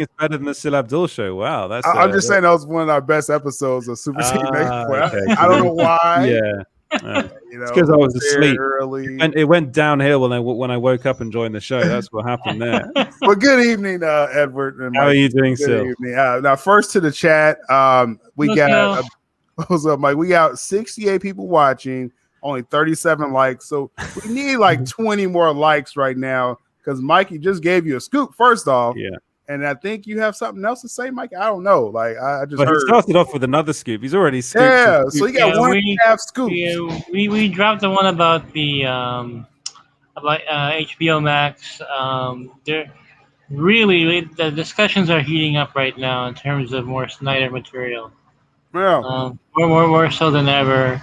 it's better than the Sil Abdul show. Wow, that's. I'm just saying that was one of our best episodes of Super Team Megaforce. Okay. I don't know why. Yeah. It's because I was asleep early. It went downhill when I woke up and joined the show. That's what happened there. Well, good evening, Edward. And How are you doing, Sil? Now, first to the chat. What's up, Mike? We got 68 people watching, only 37 likes. So we need like 20 more likes right now because Mikey just gave you a scoop. First off, and I think you have something else to say, Mike. I don't know. Like I just heard. He started off with another scoop. He's already scooped. Yeah, so you got 1.5 scoops. Yeah, we dropped the one about the HBO Max. They're really the discussions are heating up right now in terms of more Snyder material. Yeah, more so than ever.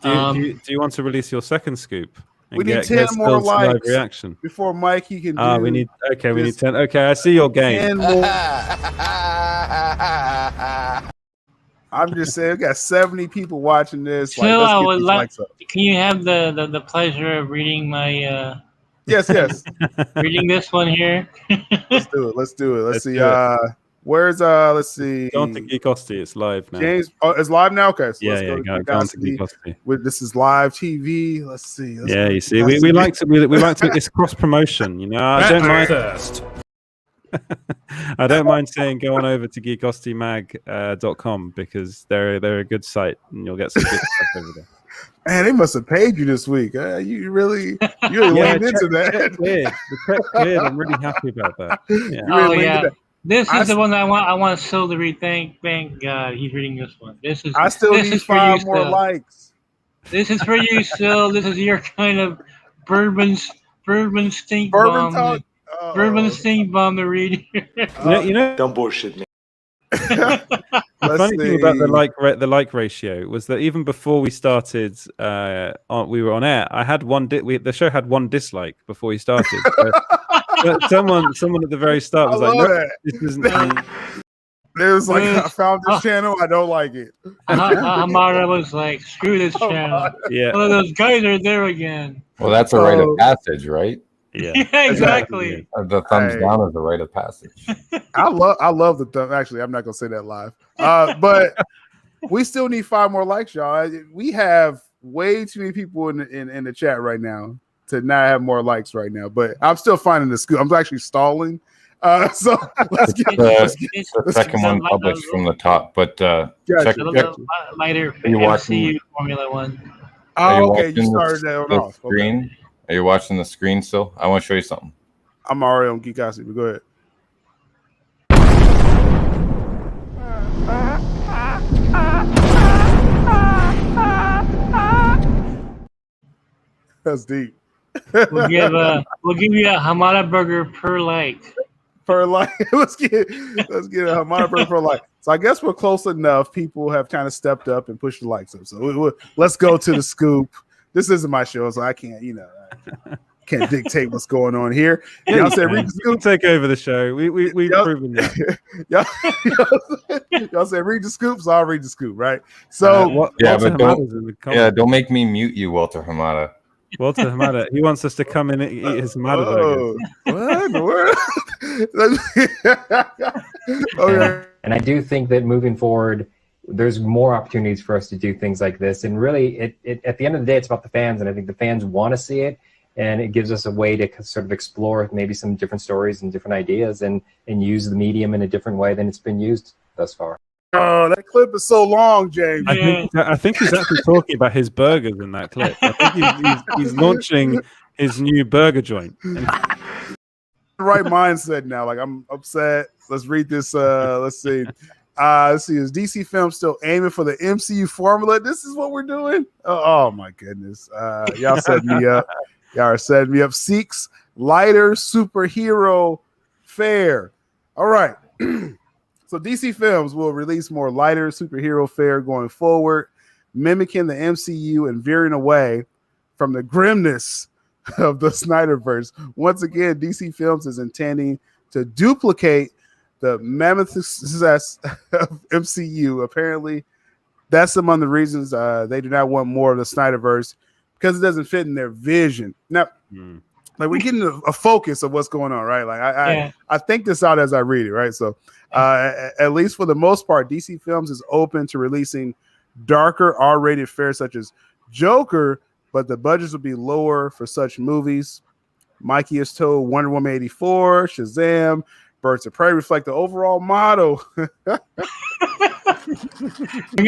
Do you want to release your second scoop? We need 10 more likes reaction before Mikey can do. We need 10. Okay, I see your game. I'm just saying, we got 70 people watching this. So I would like. Can you have the pleasure of reading my? Yes. Reading this one here. Let's do it. Let's see. Where's let's see. Go on to Geekosity. It's live now. James, it's live now. Okay, so let's go on to Geekosity. This is live TV. Let's see. You see, we like to it's cross promotion. I don't mind. I don't mind saying go on over to geekositymag.com because they're a good site and you'll get some good stuff over there. Man, they must have paid you this week. You really leaned into that. The check cleared. I'm really happy about that. Yeah. This is the one I want Sil to read. Thank God he's reading this one. I still need 5 more likes. This is for you, Sil. This is your kind of bourbon stink bomb. Bourbon stink bomb to read here. Don't bullshit me. The funny thing about the like ratio was that even before we started, we were on air. I had the show had 1 dislike before we started. But someone at the very start was like, "No, this isn't." It was like, I found this channel. I don't like it. Hamara was like, "Screw this channel." Yeah, well, those guys are there again. Well, that's a rite of passage, right? Yeah, exactly. The thumbs down is a rite of passage. I love the thumb. Actually, I'm not gonna say that live. But we still need 5 more likes, y'all. We have way too many people in the chat right now to not have more likes right now. But I'm still finding the scoop. I'm actually stalling. So let's get the second one published from the top. But check lighter MCU Formula One. Oh, okay. You started that one off. Screen. Okay. Are you watching the screen still? I want to show you something. I'm already on Geekosity, but go ahead. That's deep. We'll give you a Hamada burger per like. Per like. let's get a Hamada burger per like. So I guess we're close enough. People have kind of stepped up and pushed the likes up. So let's go to the scoop. This isn't my show, so I can't, can't dictate what's going on here. Y'all said read the scoop. Take over the show. We've proven that. Y'all said read the scoop, so I'll read the scoop, right? So don't make me mute you, Walter Hamada. Walter Hamada, he wants us to come in and eat his Hamada burger. Okay. And I do think that moving forward, there's more opportunities for us to do things like this. And really, it at the end of the day, it's about the fans. And I think the fans want to see it. And it gives us a way to sort of explore maybe some different stories and different ideas and use the medium in a different way than it's been used thus far. Oh, that clip is so long, James. I think he's actually talking about his burgers in that clip. I think he's launching his new burger joint. Right mindset now. Like, I'm upset. Let's read this. Let's see. Let's see. Is DC Films still aiming for the MCU formula? This is what we're doing. Oh my goodness. Y'all set me up. Y'all are setting me up. Seeks lighter superhero fare. All right. So DC Films will release more lighter superhero fare going forward, mimicking the MCU and veering away from the grimness of the Snyderverse. Once again, DC Films is intending to duplicate the mammoth success of MCU. Apparently, that's among the reasons they do not want more of the Snyderverse, because it doesn't fit in their vision. Now, like, we're getting a focus of what's going on, right? Like, I think this out as I read it, right? So, at least for the most part, DC Films is open to releasing darker R-rated fare such as Joker, but the budgets will be lower for such movies. Mikey has told Wonder Woman 84, Shazam, Birds of Prey reflect the overall motto. Bring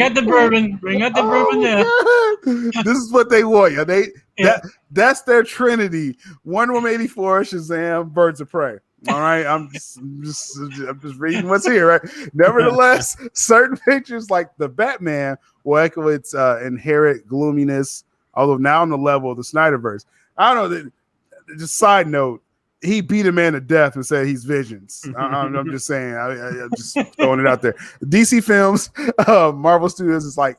out the bourbon. Bring out the bourbon now. This is what they want. Yeah, that's their trinity. Wonder Woman 84, Shazam, Birds of Prey. All right, I'm just reading what's here, right? Nevertheless, certain pictures like the Batman will echo its inherent gloominess, although now on the level of the Snyderverse. I don't know. Just side note, he beat a man to death and said he's Visions. I'm just saying. I'm just throwing it out there. DC Films, Marvel Studios is like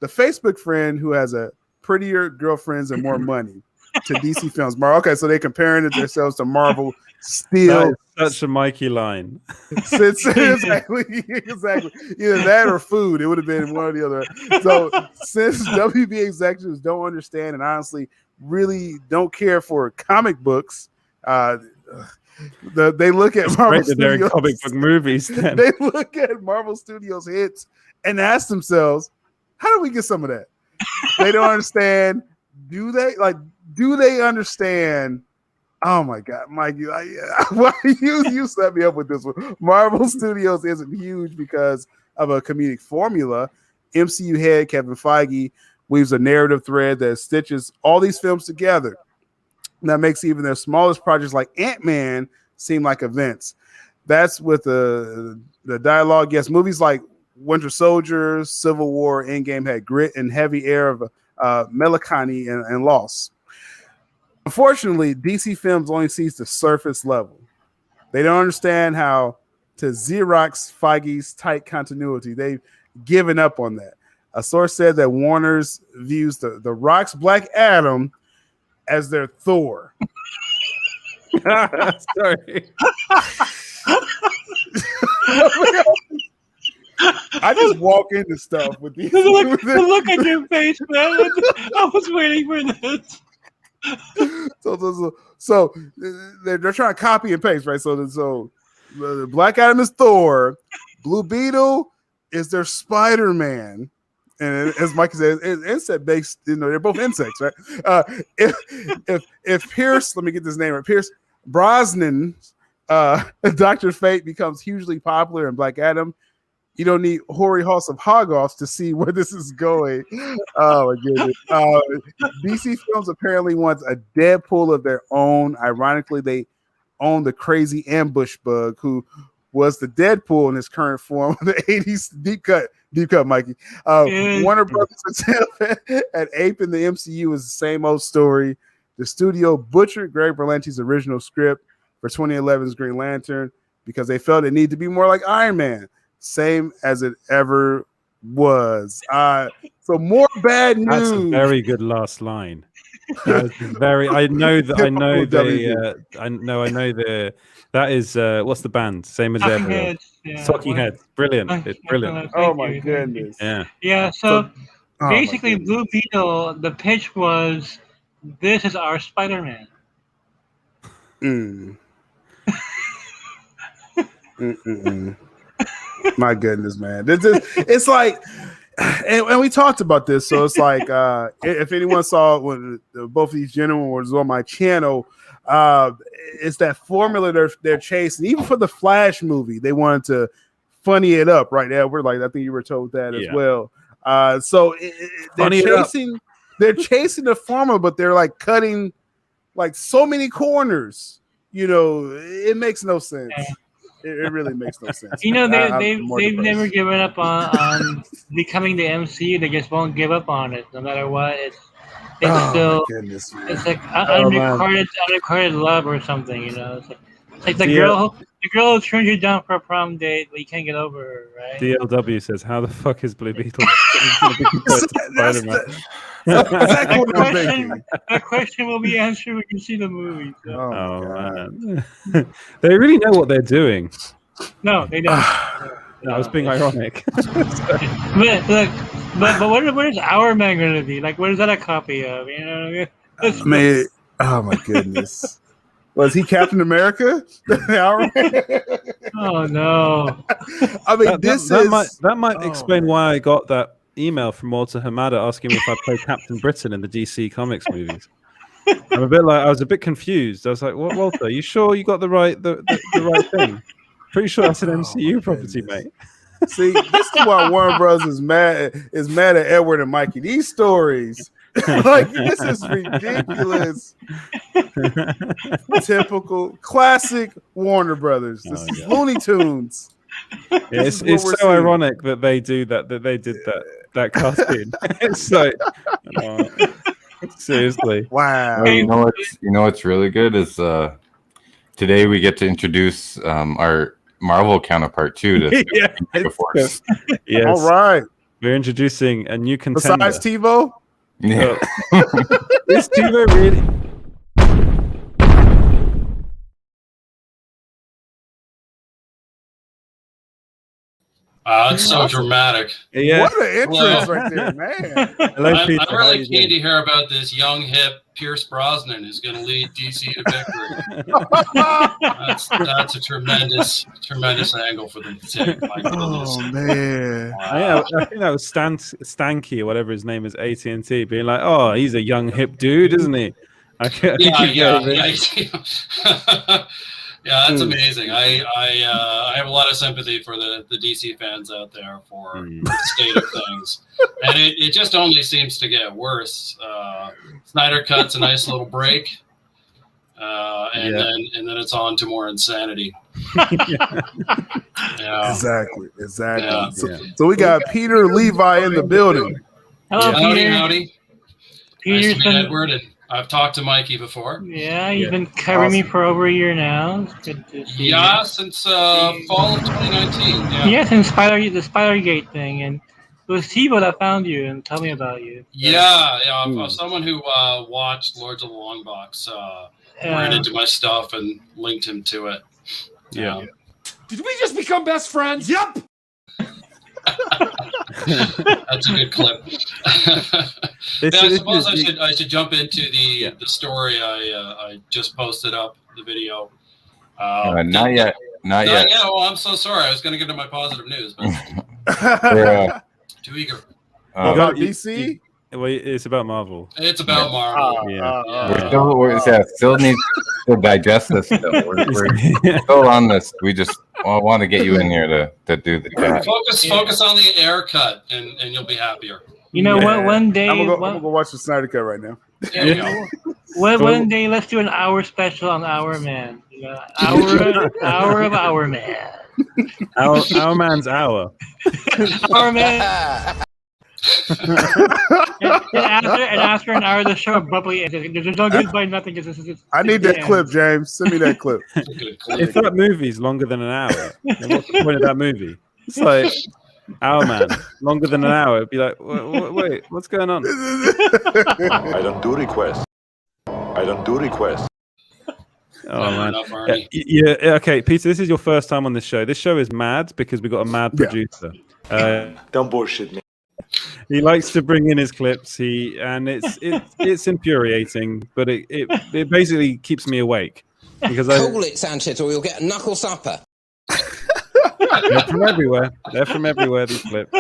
the Facebook friend who has a prettier girlfriends and more money to DC Films. Okay, so they're comparing it themselves to Marvel. Still, such a Mikey line. Exactly. Either that or food. It would have been one or the other. So, since WB executives don't understand and honestly really don't care for comic books, they look at Marvel Studios comic book movies. Then. They look at Marvel Studios hits and ask themselves, "How do we get some of that?" They don't understand. Do they understand? Oh my God, Mikey! Why you set me up with this one? Marvel Studios isn't huge because of a comedic formula. MCU head Kevin Feige weaves a narrative thread that stitches all these films together. That makes even their smallest projects like Ant-Man seem like events. That's with the dialogue. Yes, movies like Winter Soldier, Civil War, Endgame had grit and heavy air of melancholy and loss. Unfortunately, DC Films only sees the surface level. They don't understand how to Xerox Feige's tight continuity. They've given up on that. A source said that Warner's views the Rock's Black Adam as their Thor. Sorry. I just walk into stuff with these. Look at your face, man. I was waiting for this. So they're trying to copy and paste, right? So the Black Adam is Thor, Blue Beetle is their Spider-Man, and as Mikey said, it's insect based. They're both insects, right? If Pierce, let me get this name right, Pierce Brosnan, Dr. Fate becomes hugely popular in Black Adam. You don't need hoary house of hog-offs to see where this is going. Oh, my goodness. DC Films apparently wants a Deadpool of their own. Ironically, they own the crazy ambush bug, who was the Deadpool in his current form of the 80s. Deep cut, Mikey. Warner Brothers at Ape in the MCU is the same old story. The studio butchered Greg Berlanti's original script for 2011's Green Lantern because they felt it needed to be more like Iron Man. Same as it ever was. So more bad news. That's a very good last line. I know that is what's the band? Same as Talking ever. Heads, yeah. Talking Heads. Brilliant. It's brilliant. Oh my goodness. Yeah. So basically, Blue Beetle, the pitch was, this is our Spider-Man. My goodness, man. It's like, and we talked about this, so it's like, if anyone saw when both of these gentlemen was on my channel, it's that formula they're chasing. Even for the Flash movie, they wanted to funny it up, right? Yeah, we're like, I think you were told that as well. So they're chasing the formula, but they're like cutting like so many corners. You know, it makes no sense. It really makes no sense. You know, they've never given up on becoming the MCU. They just won't give up on it, no matter what. It's still it's like unrecorded love or something. You know, it's like the girl who turns you down for a prom date, but you can't get over her, right? DLW says, "How the fuck is Blue Beetle?" That question will be answered when you see the movie. So. Man. They really know what they're doing. No, they don't. No, I was being ironic. But what is Our Man going to be? Like, what is that a copy of? You know, man. Oh my goodness. Was he Captain America? Oh no! I mean, that might explain why I got that email from Walter Hamada asking me if I played Captain Britain in the DC Comics movies. I was a bit confused. I was like, "What, Walter? Are you sure you got the right thing? Pretty sure that's an MCU property, mate." See, this is why Warner Bros. is mad at Edward and Mikey. These stories. Like, this is ridiculous. Typical classic Warner Brothers. This is Looney Tunes. It's so ironic that they do that they did that cartoon. It's like, seriously. Wow. Well, you know what's really good is today we get to introduce our Marvel counterpart too. Yes. All right. We're introducing a new contender. Besides TiVo? Yeah. Is TiVo really? It's so dramatic. Yeah. What an entrance right there, man. Hello, Peter. I'm really keen to hear about this young, hip Pierce Brosnan who's going to lead DC to victory. That's a tremendous angle for them to take. Oh, man. Wow. I think that was Stanky or whatever his name is, AT&T, being like, "Oh, he's a young, hip dude, isn't he?" Yeah, that's amazing. I have a lot of sympathy for the DC fans out there for the state of things, and it just only seems to get worse. Snyder Cut's a nice little break, and then it's on to more insanity. Exactly. Yeah. So we got Peter Levi in the building. Hello, Peter. Howdy. Nice to meet Edward, and I've talked to Mikey before. Yeah, you've been covering me for over a year now. It's good to see you. Since fall of 2019. Yeah, since the Spidergate thing, and it was TiVo that found you and told me about you. Someone who watched Lords of the Long Box ran into my stuff and linked him to it. Yeah. Did we just become best friends? Yep. That's a good clip. I suppose I should jump into the story I just posted up, the video. Not yet. Oh, I'm so sorry. I was going to get to my positive news, but too eager. About DC? It's about Marvel. It's about Marvel. We still need to digest this. We're still on this. We just want to get you in here to do the chat. Focus on the Ayer Cut, and you'll be happier. You know what? One day I'm gonna go watch the Snyder Cut right now. There you go. One day, let's do an hour special on Our Man. Hour of Our Man. Our man's hour. Our Man. and after an hour, the show abruptly ends. There's no goodbye, nothing. I need that clip, James. Send me that clip. If that movie's longer than an hour, then what's the point of that movie? It's like Our Man, longer than an hour. It'd be like, wait, what's going on? I don't do requests. Oh man, okay, Peter. This is your first time on this show. This show is mad because we got a mad producer. Don't bullshit me. He likes to bring in his clips. It's infuriating, but it basically keeps me awake because Call it, Sanchez, or you'll get a knuckle supper. They're from everywhere. These clips.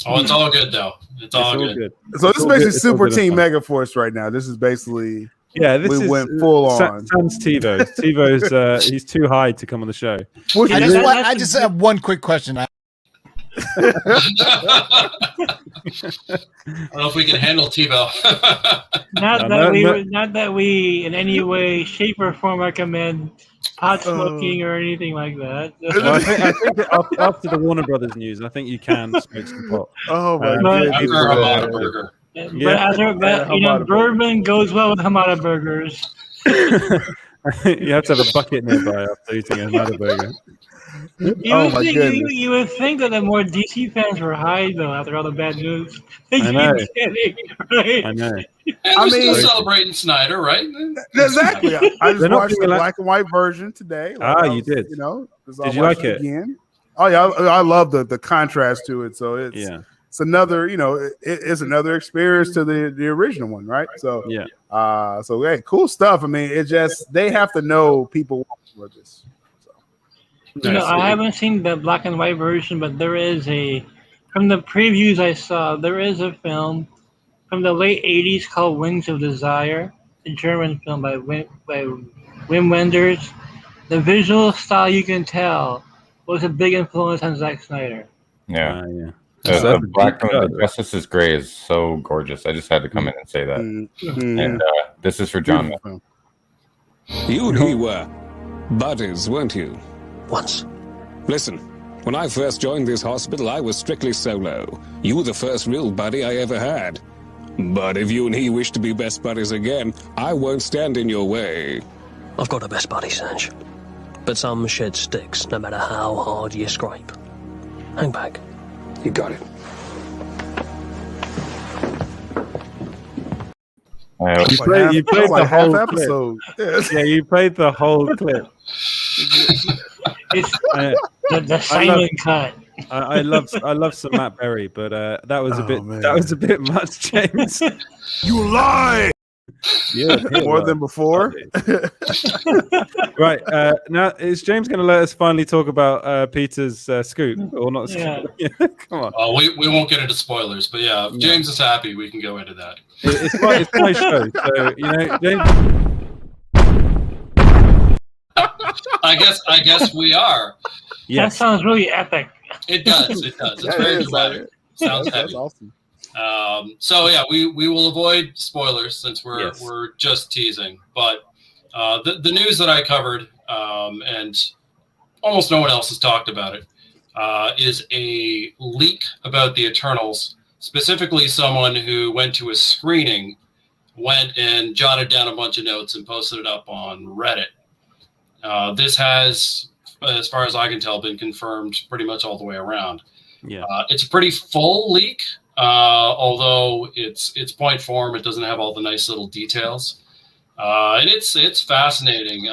Oh, it's all good though. It's all good. So this is basically Super Team Megaforce right now. This is basically we went full on. Sans TiVo. TiVo's he's too high to come on the show. I just have one quick question. I don't know if we can handle TiVo. Not that we in any way, shape, or form recommend pot smoking or anything like that. Well, I think after the Warner Brothers news, I think you can smoke some pot. Oh my goodness! After a Hamada burger. But bourbon goes well with Hamada burgers. You have to have a bucket nearby after eating a Hamada burger. You would think that the more DC fans were high though after all the bad news. I know. Right? I know. And they're still celebrating Snyder, right? Exactly. I just watched the black and white version today. You did. Did you like it again? Oh yeah, I love the contrast to it. So it's another, it's another experience to the original one, right? So so hey, cool stuff. I mean, it's just they have to know people want this. I haven't seen the black and white version, but there is from the previews I saw, there is a film from the late 80s called Wings of Desire, a German film by Wim Wenders. The visual style, you can tell, was a big influence on Zack Snyder. Yeah. The black and the Justice Gray is so gorgeous. I just had to come in and say that. And this is for John. You and he were buddies, weren't you? Once. Listen, when I first joined this hospital, I was strictly solo. You were the first real buddy I ever had. But if you and he wish to be best buddies again, I won't stand in your way. I've got a best buddy, Sanj. But some shit sticks, no matter how hard you scrape. Hang back. You got it. You played the whole episode. Yeah, you played the whole clip. It's the silent cut. I love some Matt Berry, but that was a bit much, James. You lie. Yeah, more than before. Right now, is James going to let us finally talk about Peter's scoop or not? Yeah. Come on. Oh, we won't get into spoilers, but yeah, if James is happy, we can go into that. It's my show, so James. I guess we are. That sounds really epic. It does. It's very dramatic. Sounds heavy. That's awesome. So yeah, we will avoid spoilers since we're just teasing. But the news that I covered, and almost no one else has talked about it, is a leak about the Eternals. Specifically, someone who went to a screening went and jotted down a bunch of notes and posted it up on Reddit. This has, as far as I can tell, been confirmed pretty much all the way around. Yeah, it's a pretty full leak. Although it's point form, it doesn't have all the nice little details, and it's fascinating.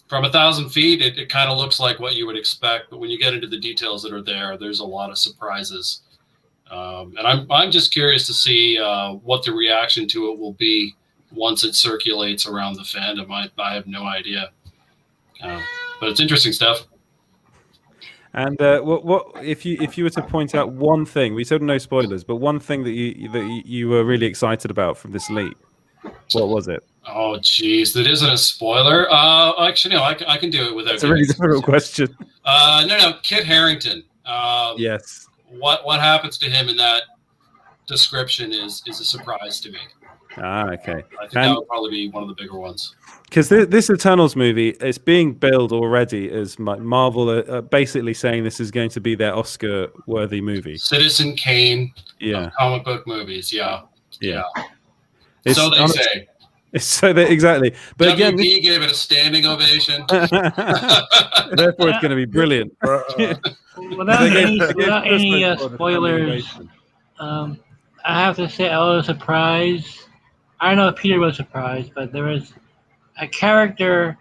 From 1,000 feet, it kind of looks like what you would expect, but when you get into the details that are there's a lot of surprises, and I'm just curious to see what the reaction to it will be once it circulates around the fandom. I have no idea, but it's interesting stuff. And what if you were to point out one thing? We said no spoilers, but one thing that you were really excited about from this leak, what was it? Oh, geez, that isn't a spoiler. Actually, no, I can do it without. It's a really difficult question. No, Kit Harington. Yes. What happens to him in that description is a surprise to me. Okay. I think that would probably be one of the bigger ones. Because this Eternals movie, it's being billed already as Marvel basically saying this is going to be their Oscar-worthy movie. Citizen Kane, comic book movies, yeah. So they say. Exactly. But WB again, gave it a standing ovation. Therefore, it's going to be brilliant. Without any spoilers, I have to say I was surprised. I don't know if Peter was surprised, but there was a character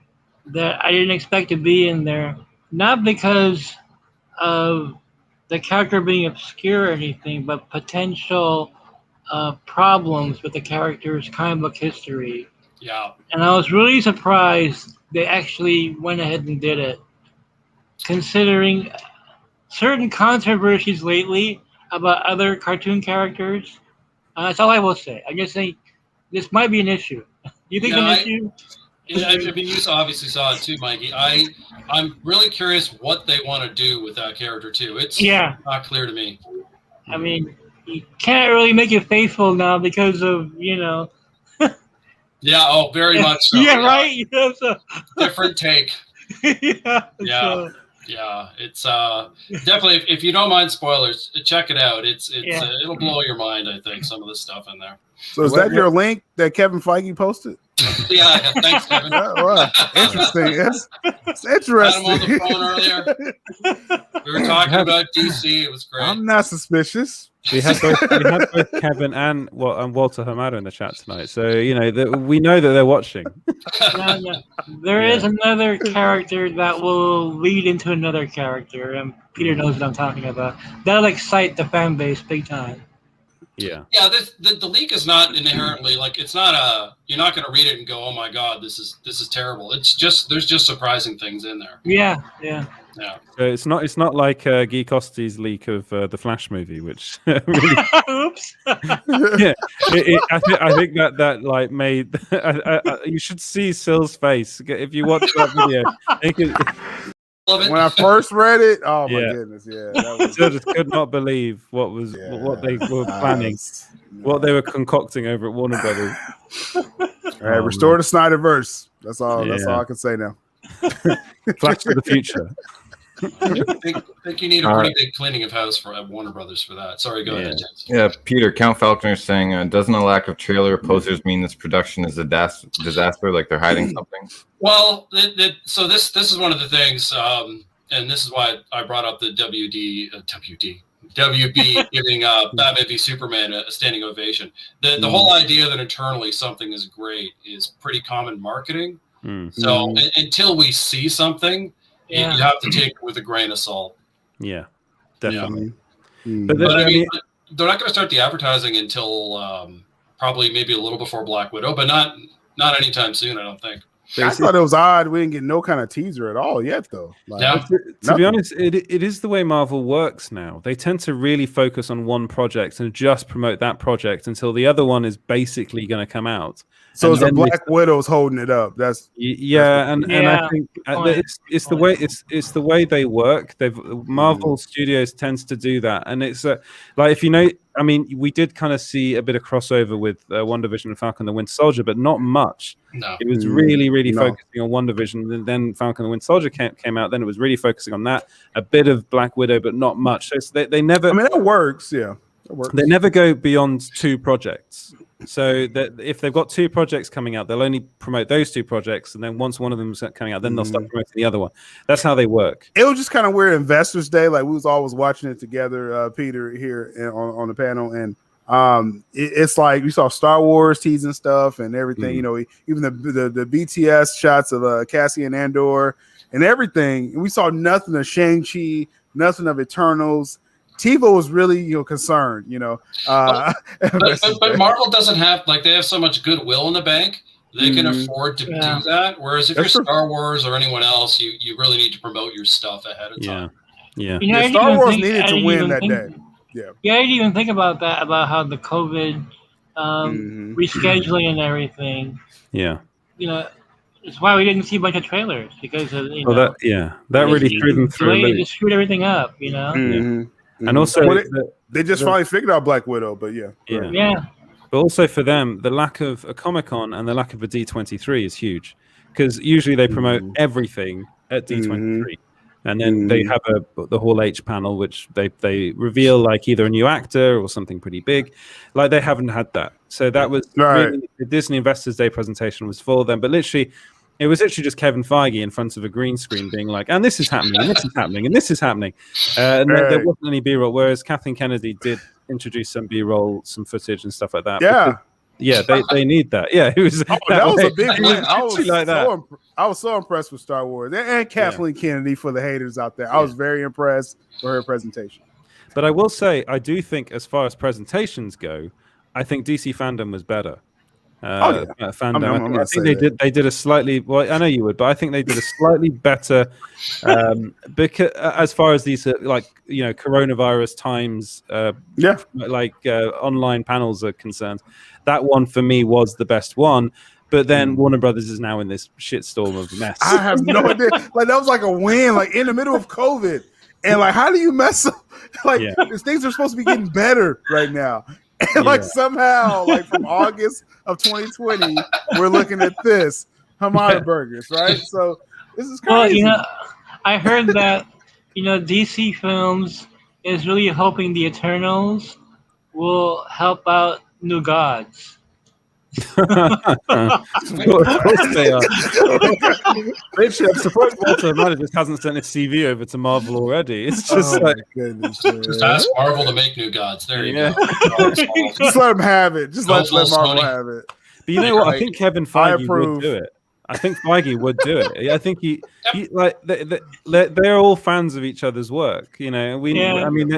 that I didn't expect to be in there, not because of the character being obscure or anything, but potential problems with the character's comic book history. Yeah. And I was really surprised they actually went ahead and did it, considering certain controversies lately about other cartoon characters. That's all I will say. I just think this might be an issue. Do you think it's an issue? Yeah, I mean, you obviously saw it too, Mikey. I'm really curious what they want to do with that character too. It's not clear to me. I mean, you can't really make it faithful now because of Yeah. Oh, very much so. Yeah, right. Yeah, so. Different take. Yeah. Yeah. Yeah. It's definitely. If you don't mind spoilers, check it out. It'll blow your mind. I think some of the stuff in there. So is that your link that Kevin Feige posted? Yeah. Thanks, Kevin. Wow. Interesting. It's interesting. Had him on the phone earlier. We were talking about DC. It was great. I'm not suspicious. We had both Kevin and Walter Hamada in the chat tonight, so we know that they're watching. No. There is another character that will lead into another character, and Peter knows what I'm talking about. That'll excite the fan base big time. Yeah. Yeah. The leak is not inherently it's not you're not going to read it and go, oh my god, this is terrible. It's just there's just surprising things in there. Yeah. So it's not like Guy Costi's leak of the Flash movie, which really, oops. Yeah, I think that like made you should see Sill's face if you watch that video. When I first read it, oh my goodness, Sill just could not believe what they were planning, what they were concocting over at Warner Brothers. All right, restore the Snyderverse. That's all. That's all I can say now. Flash to the future. I think you need a pretty big cleaning of house for Warner Brothers for that. Sorry, go ahead, James. Yeah, Peter, Count Falconer is saying, doesn't a lack of trailer posters mean this production is a disaster, like they're hiding something? Well, so this is one of the things, and this is why I brought up the WB giving Batman v Superman a standing ovation. The whole idea that internally something is great is pretty common marketing. So until we see something, you have to take it with a grain of salt. Yeah, definitely. But I mean, they're not going to start the advertising until probably maybe a little before Black Widow, but not anytime soon, I don't think. I thought it was odd we didn't get no kind of teaser at all yet, though. To be honest, it is the way Marvel works now. They tend to really focus on one project and just promote that project until the other one is basically going to come out. So it's the Black Widow's holding it up. And I think it's the way they work. Marvel Studios tends to do that, and it's like if you know. I mean, we did kind of see a bit of crossover with WandaVision and Falcon the Winter Soldier, but not much. No. It was really focusing on WandaVision, and then Falcon the Winter Soldier came out. Then it was really focusing on that. A bit of Black Widow, but not much. So they never. I mean, it works. Yeah, it works. They never go beyond 2 projects. So that if they've got 2 projects coming out, they'll only promote those 2 projects, and then once one of them's coming out, then they'll start promoting the other one. That's how they work. It was just kind of weird. Investors Day, like we was always watching it together, Peter here on the panel, and it's like we saw Star Wars teasing stuff and everything. You know, even the BTS shots of Cassian Andor and everything. And we saw nothing of Shang-Chi, nothing of Eternals. TiVo was really, concerned, but Marvel doesn't have they have so much goodwill in the bank, they can afford to do that. Whereas if you're Star Wars or anyone else, you really need to promote your stuff ahead of time. Yeah. Star Wars needed to win that day. Yeah, I didn't even think about that, about how the COVID rescheduling and everything. Yeah. It's why we didn't see a bunch of trailers because of that really threw them through. They just screwed everything up, And also, they just finally figured out Black Widow, but yeah. But also for them, the lack of a Comic-Con and the lack of a D23 is huge, because usually they promote everything at D23, and then they have the Hall H panel, which they reveal like either a new actor or something pretty big. Like they haven't had that, so that was really, the Disney Investors Day presentation was for them, but literally. It was literally just Kevin Feige in front of a green screen being like, and this is happening, and this is happening, and this is happening. And there wasn't any B-roll, whereas Kathleen Kennedy did introduce some B-roll, some footage and stuff like that. They need that. Yeah, it was. That was a big win. I was so impressed with Star Wars and Kathleen Kennedy for the haters out there. I was very impressed with her presentation. But I will say, I do think as far as presentations go, I think DC Fandom was better. Fandom. I think they did a slightly. Well, I know you would, but I think they did a slightly better. Because as far as these coronavirus times, online panels are concerned, that one for me was the best one But then Warner Brothers is now in this shitstorm of mess. I have no idea. Like that was like a win, like in the middle of COVID, and like how do you mess up? Like these things are supposed to be getting better right now, and like somehow, like from August of 2020, we're looking at this Hamada burgers, right? So this is crazy. Well, I heard that DC Films is really hoping the Eternals will help out New Gods. Of course they are. I'm surprised Walter Hamada just hasn't sent his CV over to Marvel already. It's just goodness, just ask Marvel to make New Gods. There you go. Just let them have it. Just let Marvel have it. But you know what? I think Kevin Feige would do it. I think Feige would do it. I think he like they're all fans of each other's work. I mean,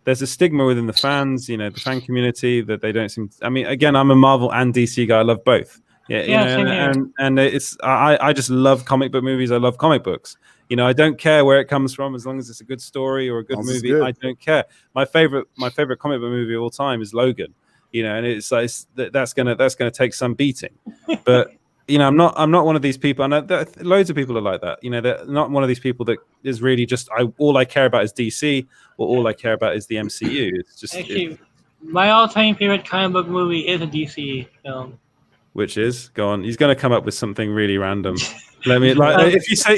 there's a stigma within the fans, the fan community that they don't seem. I mean, again, I'm a Marvel and DC guy. I love both. And it's I just love comic book movies. I love comic books. I don't care where it comes from as long as it's a good story or a good movie. I don't care. My favorite comic book movie of all time is Logan. And it's like that's gonna take some beating. But I'm not one of these people. And loads of people are like that. They're not one of these people that is really just all I care about is DC or all I care about is the MCU. It's just actually my all-time favorite comic book movie is a DC film. Which is go on. He's going to come up with something really random. Let me if you say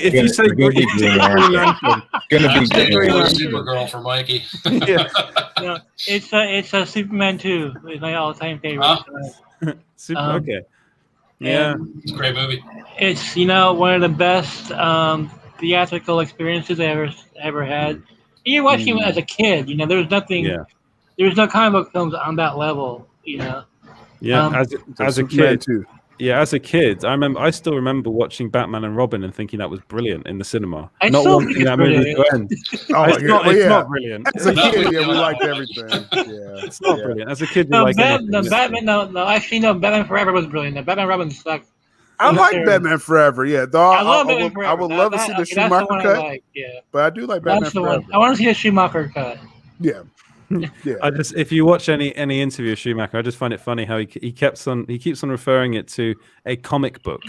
Green Lantern, gonna be Supergirl for Mikey. No, it's a Superman 2 is my all-time favorite. Okay. Yeah, it's a great movie. It's one of the best theatrical experiences I ever had. You're watching it as a kid. There's nothing. Yeah. There's no comic book films on that level. Yeah, as a kid too. Yeah, as a kid, I still remember watching Batman and Robin and thinking that was brilliant in the cinema. Not wanting that movie to end. It's not brilliant. As a kid, we liked everything. Yeah, it's not brilliant. As a kid, we liked everything. Batman Forever was brilliant. Batman and Robin sucked. I like Batman Forever. Yeah, though I would love to see the Schumacher cut. But I do like Batman Forever. I want to see the Schumacher cut. Yeah. Yeah. If you watch any interview of Schumacher, I just find it funny how he keeps on referring it to a comic book.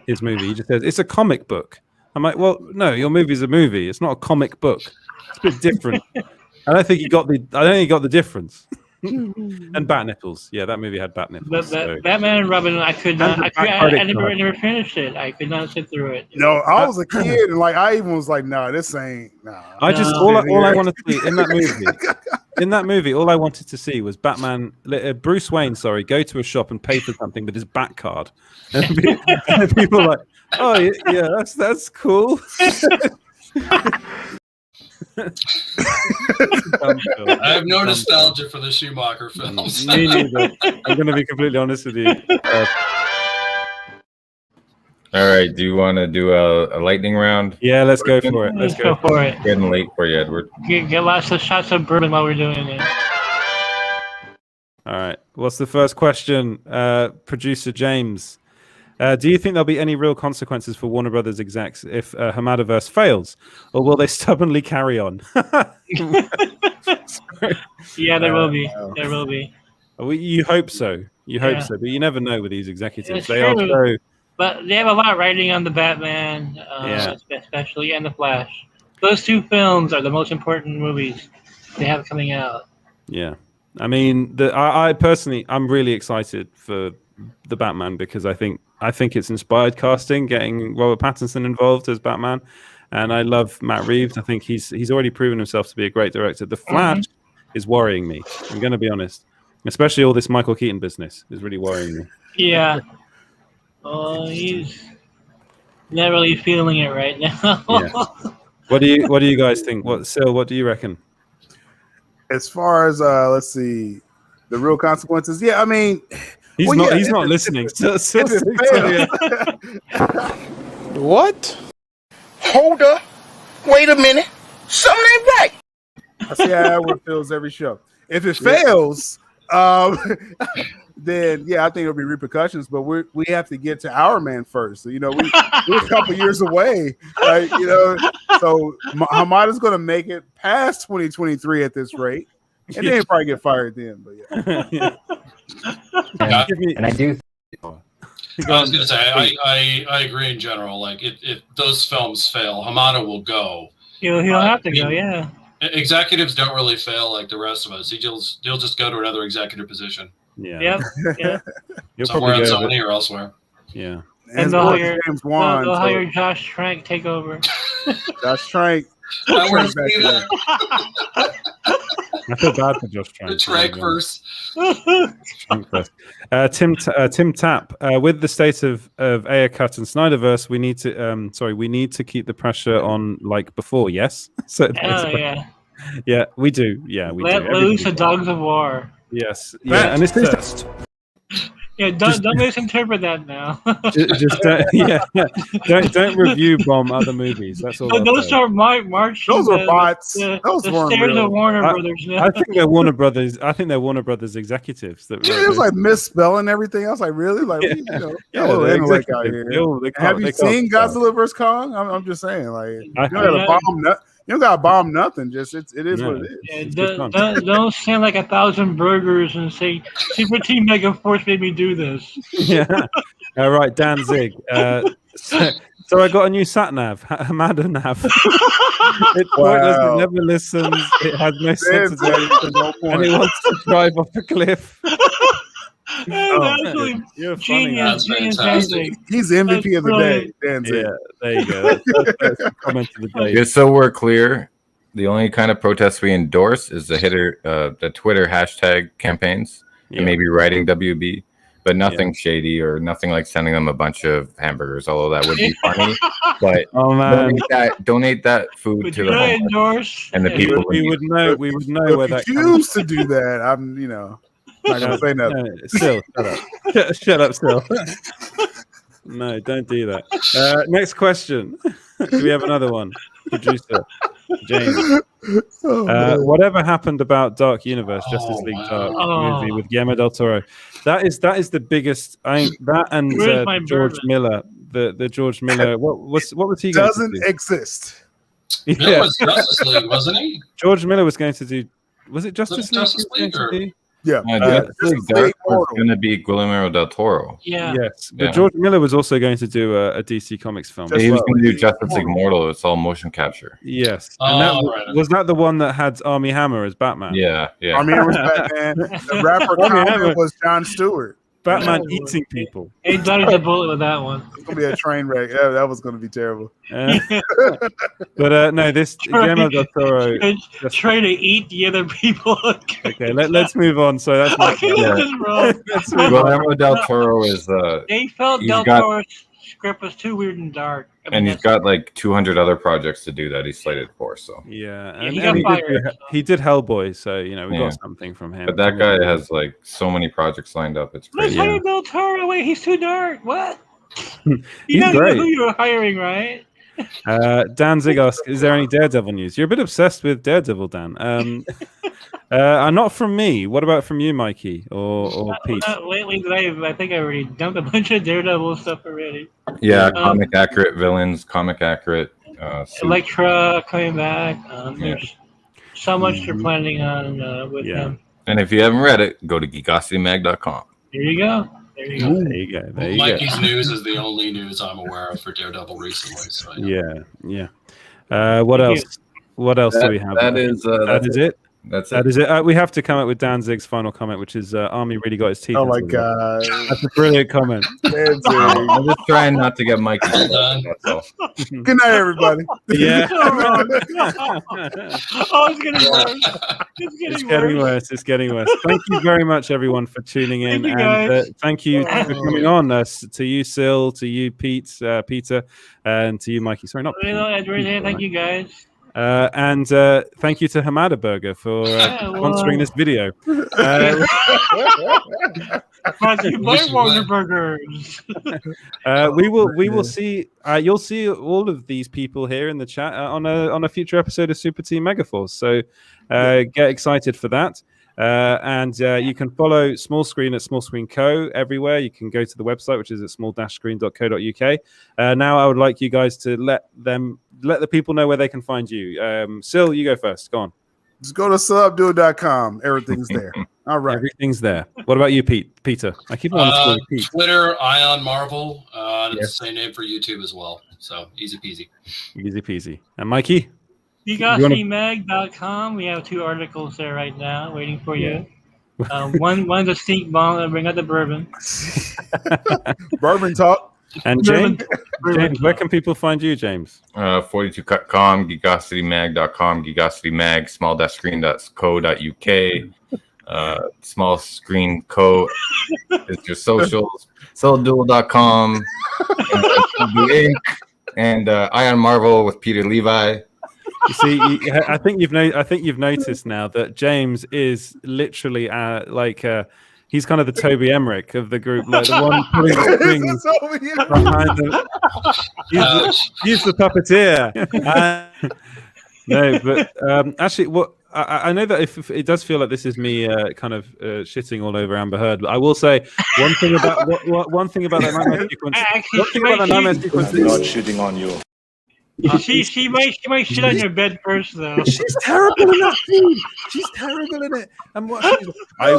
His movie, he just says it's a comic book. I'm like, well, no, your movie's a movie. It's not a comic book. It's a bit different. I don't think he got the difference. And bat nipples. Yeah, that movie had bat nipples. Batman and Robin, I never finished it. I could not sit through it. No, I was a kid and I even was like, no, this ain't. All I wanted to see in that movie. In that movie, all I wanted to see was Bruce Wayne, go to a shop and pay for something with his bat card. And people are like, oh yeah, that's cool. I have no nostalgia for the Schumacher films. Me neither. I'm going to be completely honest with you. All right. Do you want to do a lightning round? Yeah, let's go for it. Let's go for it. Getting late for you, Edward. Get lots of shots of bourbon while we're doing it. All right. What's the first question? Producer James. Do you think there'll be any real consequences for Warner Brothers execs if Hamadaverse fails, or will they stubbornly carry on? Yeah, there will be. There will be. You hope so. You hope so, but you never know with these executives. They are so. But they have a lot riding on the Batman, especially, and the Flash. Those two films are the most important movies they have coming out. Yeah, I mean, I personally, I'm really excited for the Batman because I think it's inspired casting, getting Robert Pattinson involved as Batman, and I love Matt Reeves. I think he's already proven himself to be a great director. The Flash is worrying me. I'm going to be honest, especially all this Michael Keaton business is really worrying me. Yeah. Oh, he's not really feeling it right now. Yeah. What do you guys think? What do you reckon? As far as let's see, the real consequences. Yeah, I mean, he's not listening. What? Hold up! Wait a minute. Something ain't right. I see how Edward feels every show. If it fails, then I think there'll be repercussions. But we have to get to our man first. So, we're a couple years away. So Hamada's going to make it past 2023 at this rate, and then he'll probably get fired then. But and I do I was going to say, I agree in general. Like, if those films fail, Hamada will go. He'll have to go, yeah. Executives don't really fail like the rest of us. He'll just go to another executive position. Yeah. Yep. Somewhere on Sony or elsewhere. Yeah. And they'll hire Josh Trank take over. Josh Trank. I want to see that. I feel bad for Josh Trank. The Trank verse. Tim Tapp. With the state of Ayer Cut and Snyderverse, we need to keep the pressure on like before. Yes. So yeah, we do. Yeah, we Let do. loose the dogs of war. Yes. Yeah, and it's just. Yeah, don't misinterpret that now. just don't review bomb other movies. That's all. Those are March. Those are bots. Those weren't stairs of Warner Brothers. I think they're Warner Brothers. I think they're Warner Brothers executives. That it was like misspelling everything. I was like, really? Like, they're out here. Have you seen Godzilla vs Kong? I'm just saying, like, you don't got to bomb nothing. Just it is what it is. Yeah, don't stand like 1,000 burgers and say Super Team Mega Force made me do this. Yeah. All right, Danzig. So I got a new sat nav, Hamada nav. It's pointless. It never listens. It has no sense of direction, and it wants to drive off a cliff. You're genius. He's MVP of the day. Yeah, there you go. That's the comment of the day. Just so we're clear, the only kind of protest we endorse is the Twitter hashtag campaigns and maybe writing WB, but nothing shady or nothing like sending them a bunch of hamburgers. Although that would be funny, but donate that food to the homeless and the people. We would know where that. Choose to do that. I'm not gonna say nothing. Still, shut up. Still, no, don't do that. Next question. Do we have another one, producer James? Whatever happened about Dark Universe, Justice League Dark movie with Guillermo del Toro? That is the biggest. That and George Miller. The George Miller. What was he? Doesn't exist. That was Justice League, wasn't he? George Miller was going to do. Was it Justice League? Yeah, Dark was going to be Guillermo del Toro. Yeah. Yes, but George Miller was also going to do a DC Comics film. He was going to do Justice League Mortal. It's all motion capture. Yes, and was that the one that had Armie Hammer as Batman? Yeah. Armie Hammer was Batman. The rapper Hammer was Jon Stewart. Batman eating people. He dodged a bullet with that one. It's gonna be a train wreck. Yeah, that was gonna be terrible. But no, this Guillermo del Toro trying to eat the other people. Okay, let's move on. So that's my Guillermo del Toro is. They felt Del Toro's script was too weird and dark. And he's got like 200 other projects to do that he's slated for. So he did Hellboy, so we got something from him. But that guy has like so many projects lined up. It's crazy. Let's hire Del Toro. Wait, he's too dark. What? He's know great. who you're hiring, right? Danzig asks, is there any Daredevil news? You're a bit obsessed with Daredevil, Dan. Not from me. What about from you, Mikey or Pete? Lately, I think I already dumped a bunch of Daredevil stuff already. Yeah, comic accurate villains, comic accurate. Elektra coming back. There's so much they're planning on with him. And if you haven't read it, go to geekositymag.com. There you go. There you go. Mikey's news is the only news I'm aware of for Daredevil recently. So, yeah. What else? What else do we have? That is it. That's it. We have to come up with Danzig's final comment, which is Army really got his teeth. Oh my god, that's a brilliant comment. I'm just trying not to get Mikey. That's all. Good night, everybody. Yeah. It's getting worse. It's getting worse. Thank you very much, everyone, for tuning in, thank you for coming on. To you, Sil, to you, Peter, and to you, Mikey. Sorry, not Pete. Thank you, guys. And thank you to Hamada Burger for sponsoring this video. Warner Burgers. We will see. You'll see all of these people here in the chat on a future episode of Super Team Megaforce. So get excited for that. And you can follow Small Screen at Small Screen Co. everywhere. You can go to the website, which is at small-screen.co.uk. Now, I would like you guys to let the people know where they can find you. Sil, you go first. Go on. Just go to subduo.com. Everything's there. All right. Everything's there. What about you, Peter? I keep on calling Pete. Twitter, Ion Marvel. And it's the same name for YouTube as well. So easy peasy. Easy peasy. And Mikey? DCEU.com. We have 2 articles there right now waiting for you. One's a stink bomb and bring out the bourbon. Bourbon talk. And James, where can people find you, James? 42cut.com, geekositymag.com, geekositymag, small-screen.co.uk, small screen co is your socials, sellduel.com, and Ion Marvel with Peter Levi. You see, I think you've noticed now that James is literally he's kind of the Toby Emmerich of the group, like the one putting things behind them. He's the puppeteer. No, but actually, what I know that if it does feel like this is me kind of shitting all over Amber Heard, but I will say one thing about one thing about that nightmare sequence. One thing about that nightmare sequence. I'm not shooting on you. She might shit on your bed first, though. She's terrible in that scene. She's terrible in it. And what I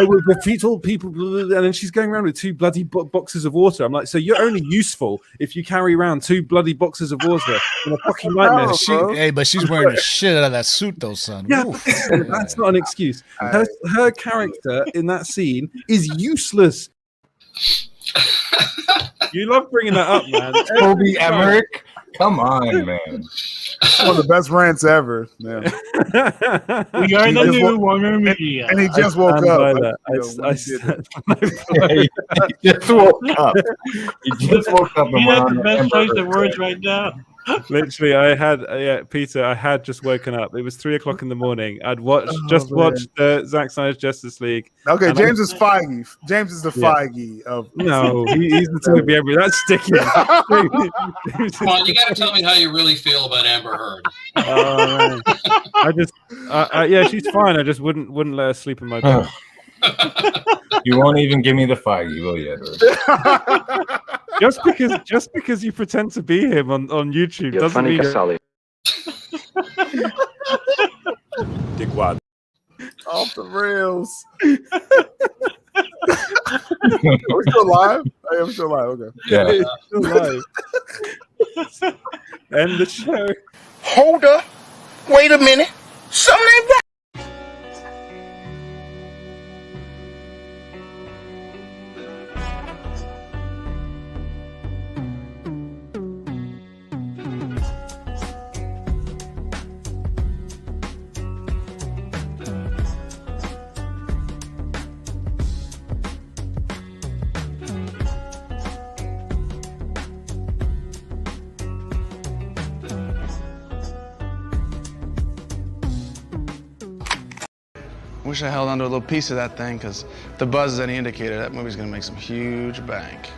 will defeat all people. And then she's going around with 2 bloody boxes of water. I'm like, so you're only useful if you carry around 2 bloody boxes of water in a fucking nightmare. But she's wearing the shit out of that suit, though, son. Yeah, that's not an excuse. Her character in that scene is useless. You love bringing that up, man. Toby Emmerich. Come on, man. One of the best rants ever. Man. We are the new Warner Media. And he just woke up. He just woke up. He just woke up. You have the best choice of words right now. Literally, I had Peter. I had just woken up. It was 3:00 in the morning. I'd watched Zack Snyder's Justice League. Okay, James is Feige. James is the Feige of. No, he's the Toby Emmerich. That's sticky. Come on, you got to tell me how you really feel about Amber Heard. She's fine. I just wouldn't let her sleep in my bed. You won't even give me the Feige, will you? Just because you pretend to be him on YouTube doesn't mean. Dick Wad. Off the rails. Are we still live? I am still live. Okay. Yeah. It's still live. End the show. Hold up. Wait a minute. Something ain't right. Wish I held onto a little piece of that thing, because the buzz is any indicator, that movie's gonna make some huge bank.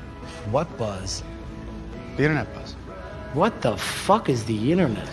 What buzz? The internet buzz. What the fuck is the internet?